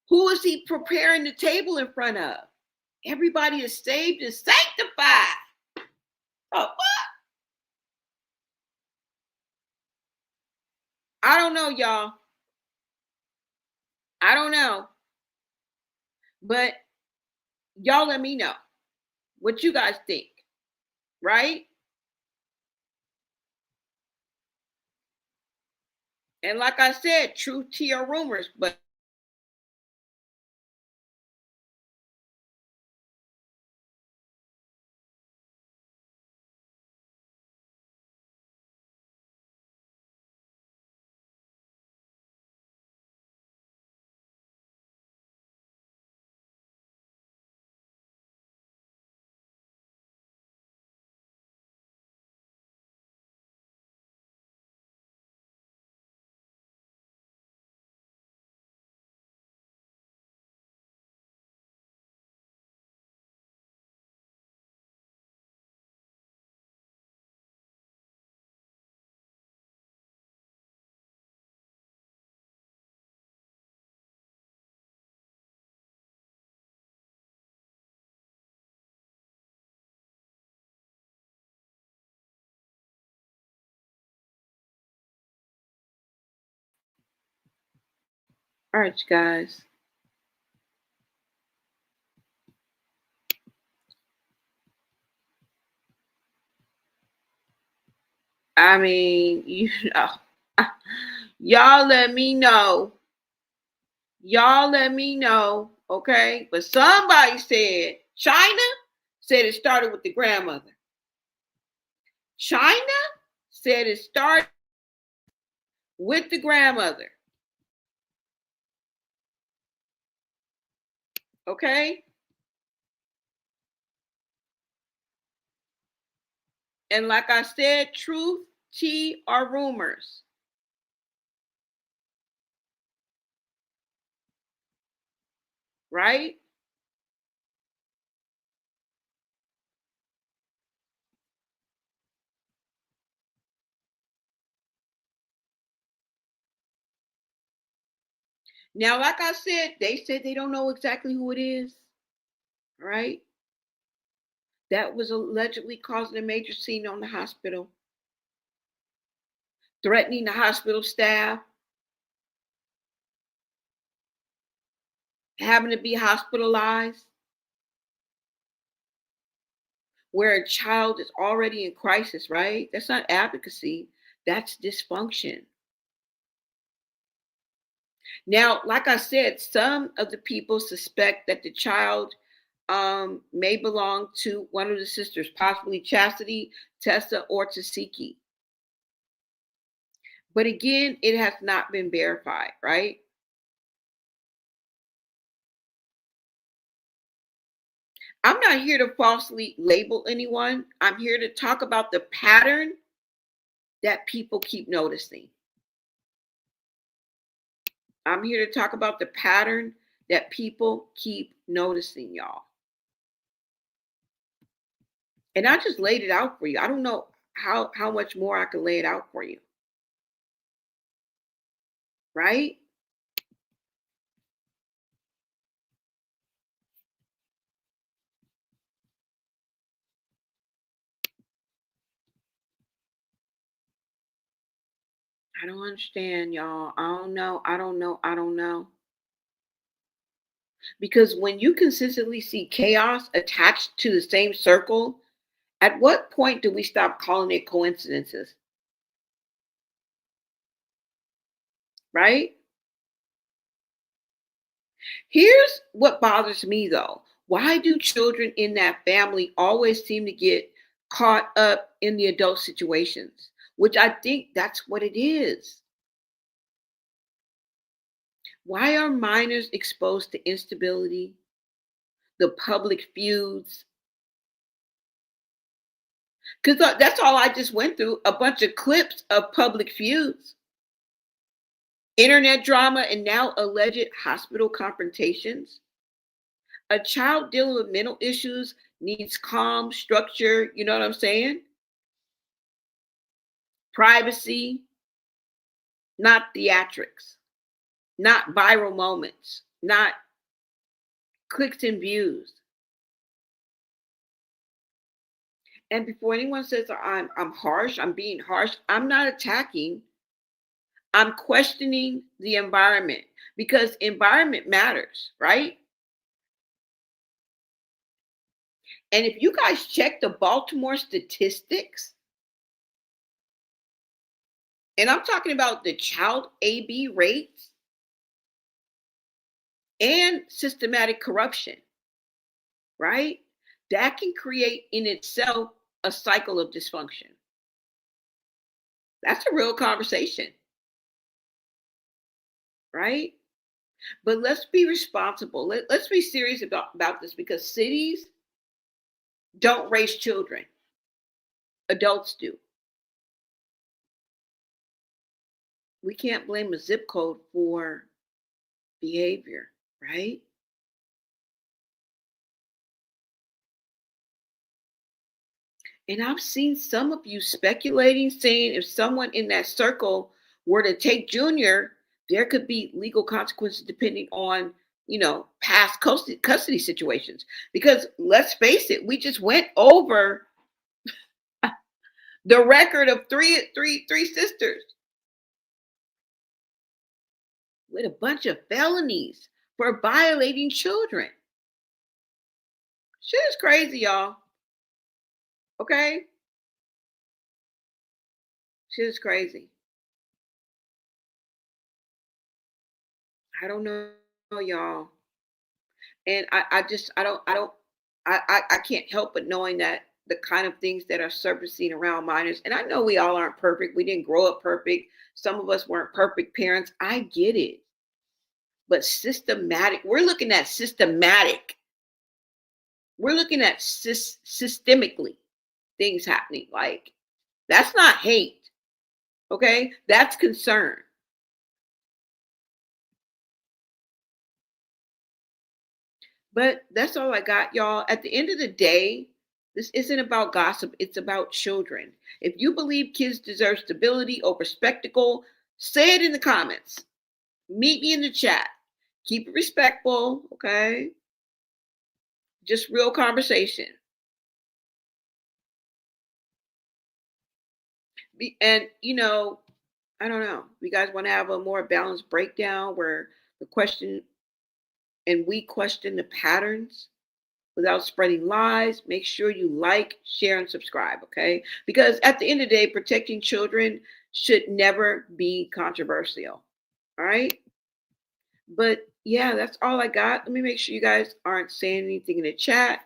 Who is he preparing the table in front of? Everybody is saved and sanctified. Oh, what? I don't know, y'all. I don't know. But Y'all let me know what you guys think, right? And like I said, truth, tea, or rumors, but all right, you guys. I mean, you know, y'all let me know. Y'all let me know, okay? But somebody said China said it started with the grandmother. China said it started with the grandmother. Okay? And like I said, truth, tea, or rumors. Right? Now, like I said they don't know exactly who it is. Right? That was allegedly causing a major scene on the hospital, threatening the hospital staff, having to be hospitalized, where a child is already in crisis, right? That's not advocacy, that's dysfunction. Now, like I said, some of the people suspect that the child may belong to one of the sisters, possibly Chastity, Tessa, or Tasiki. But again, it has not been verified, right? I'm not here to falsely label anyone. I'm here to talk about the pattern that people keep noticing. I'm here to talk about the pattern that people keep noticing, y'all. And I just laid it out for you. I don't know how much more I can lay it out for you. Right? I don't understand, y'all. I don't know. I don't know. I don't know. Because when you consistently see chaos attached to the same circle, at what point do we stop calling it coincidences? Right? Here's what bothers me though. Why do children in that family always seem to get caught up in the adult situations? Which I think that's what it is. Why are minors exposed to instability, the public feuds? Because that's all I just went through, a bunch of clips of public feuds, internet drama, and now alleged hospital confrontations. A child dealing with mental issues needs calm, structure, you know what I'm saying? Privacy, not theatrics, not viral moments, not clicks and views. And before anyone says I'm harsh, I'm being harsh, I'm not attacking. I'm questioning the environment because environment matters, right? And if you guys check the Baltimore statistics, and I'm talking about the child AB rates and systematic corruption, right? That can create in itself a cycle of dysfunction. That's a real conversation, right? But let's be responsible. Let's be serious about this, because cities don't raise children, adults do. We can't blame a zip code for behavior, right? And I've seen some of you speculating, saying if someone in that circle were to take Junior, there could be legal consequences depending on, past custody situations. Because let's face it, we just went over the record of three sisters with a bunch of felonies for violating children. Shit is crazy, y'all. Okay? Shit is crazy. I don't know, y'all. And I can't help but knowing that the kind of things that are surfacing around minors, and I know we all aren't perfect. We didn't grow up perfect. Some of us weren't perfect parents. I get it. But systematic, we're looking at systematic. We're looking at systemically things happening. Like, that's not hate. Okay? That's concern. But that's all I got, y'all. At the end of the day, this isn't about gossip, it's about children. If you believe kids deserve stability over spectacle, say it in the comments. Meet me in the chat. Keep it respectful, okay? Just real conversation. And, I don't know. You guys want to have a more balanced breakdown where the question and we question the patterns without spreading lies? Make sure you like, share, and subscribe, okay? Because at the end of the day, protecting children should never be controversial, all right? But yeah, that's all I got. Let me make sure you guys aren't saying anything in the chat.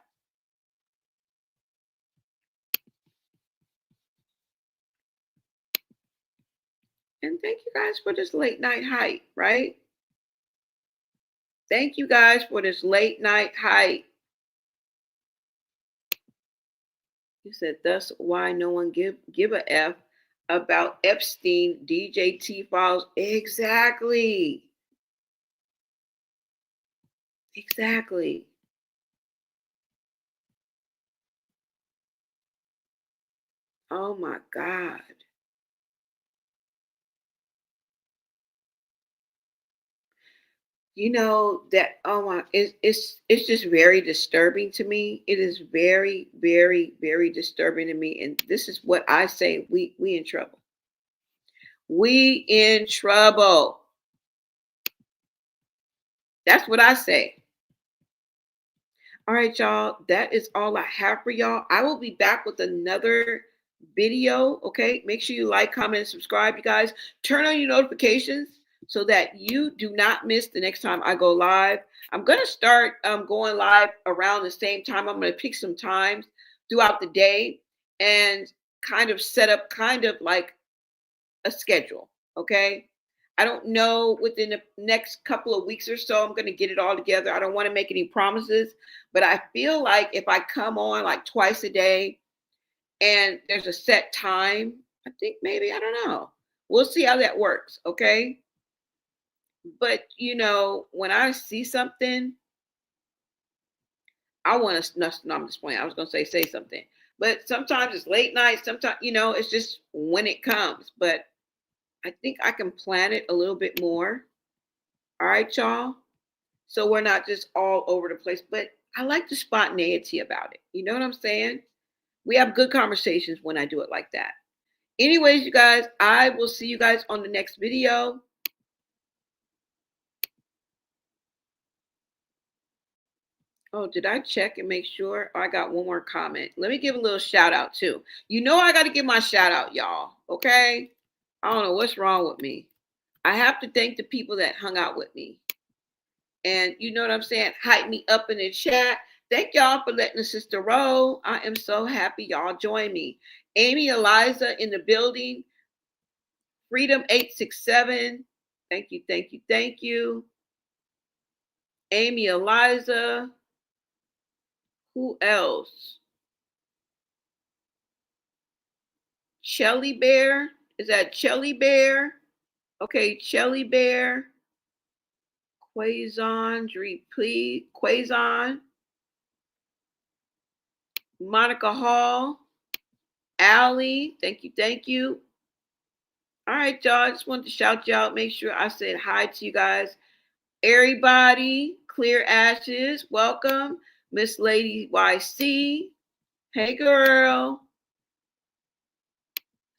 And thank you guys for this late night hype, right? Thank you guys for this late night hype. You said that's why no one give a F about Epstein DJT files. Exactly. Exactly. Oh my God. That, oh my, it's just very disturbing to me. It is very, very, very disturbing to me. And this is what I say, we in trouble. We in trouble. That's what I say. All right, y'all. That is all I have for y'all. I will be back with another video. Okay. Make sure you like, comment, and subscribe, you guys. Turn on your notifications so that you do not miss the next time I go live. I'm going to start going live around the same time. I'm going to pick some times throughout the day and kind of set up kind of like a schedule. Okay. I don't know, within the next couple of weeks or so, I'm going to get it all together. I don't want to make any promises, but I feel like if I come on like twice a day and there's a set time, I think maybe, I don't know. We'll see how that works. Okay. But, when I see something, I want to, no, I'm just playing. I was going to say something, but sometimes it's late night. Sometimes, it's just when it comes, but I think I can plan it a little bit more. All right, y'all. So we're not just all over the place, but I like the spontaneity about it. You know what I'm saying? We have good conversations when I do it like that. Anyways, you guys, I will see you guys on the next video. Oh, did I check and make sure? Oh, I got one more comment. Let me give a little shout out too. You know I got to give my shout out, y'all. Okay? I don't know what's wrong with me. I have to thank the people that hung out with me. And you know what I'm saying? Hype me up in the chat. Thank y'all for letting the sister roll. I am so happy y'all joined me. Amy Eliza in the building. Freedom 867. Thank you, thank you, thank you. Amy Eliza. Who else? Shelly Bear. Is that Shelly Bear? Okay, Shelly Bear. Quazon, please. Quazon. Monica Hall. Allie. Thank you, thank you. All right, y'all. I just wanted to shout you out. Make sure I said hi to you guys. Everybody, Clear Ashes, welcome. Miss Lady YC. Hey, girl.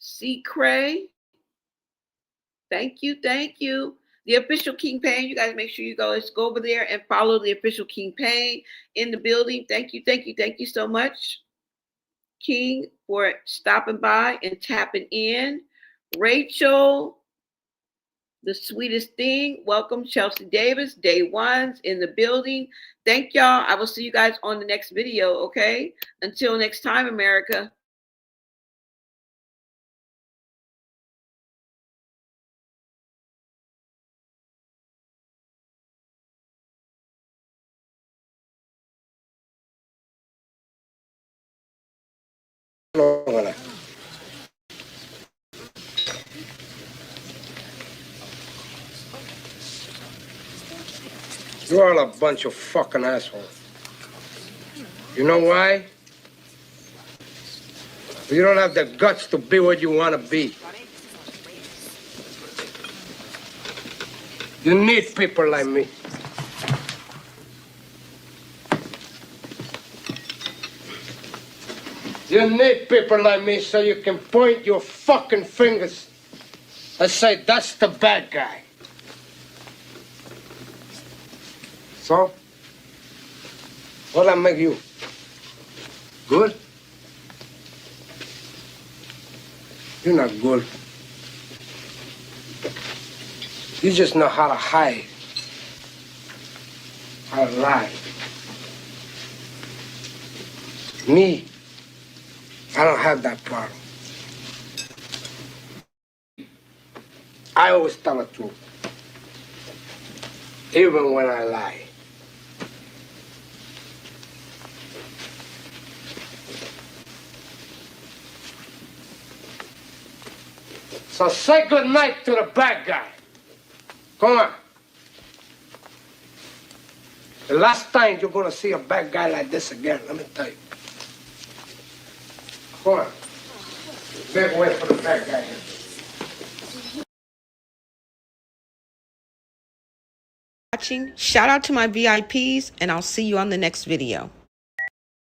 C. Cray. Thank you, thank you. The official King Payne, you guys make sure you go over there and follow the official King Payne in the building. Thank you, thank you, thank you so much, King, for stopping by and tapping in. Rachel, the sweetest thing. Welcome, Chelsea Davis, day ones in the building. Thank y'all. I will see you guys on the next video, okay? Until next time, America. You're all a bunch of fucking assholes. You know why? You don't have the guts to be what you want to be. You need people like me. You need people like me so you can point your fucking fingers and say, that's the bad guy. So, what'll that make you? Good? You're not good. You just know how to hide, how to lie. Me, I don't have that problem. I always tell the truth, even when I lie. So say good night to the bad guy. Come on. The last time you're gonna see a bad guy like this again, let me tell you. Come on. Make way for the bad guy. Shout out to my VIPs, and I'll see you on the next video.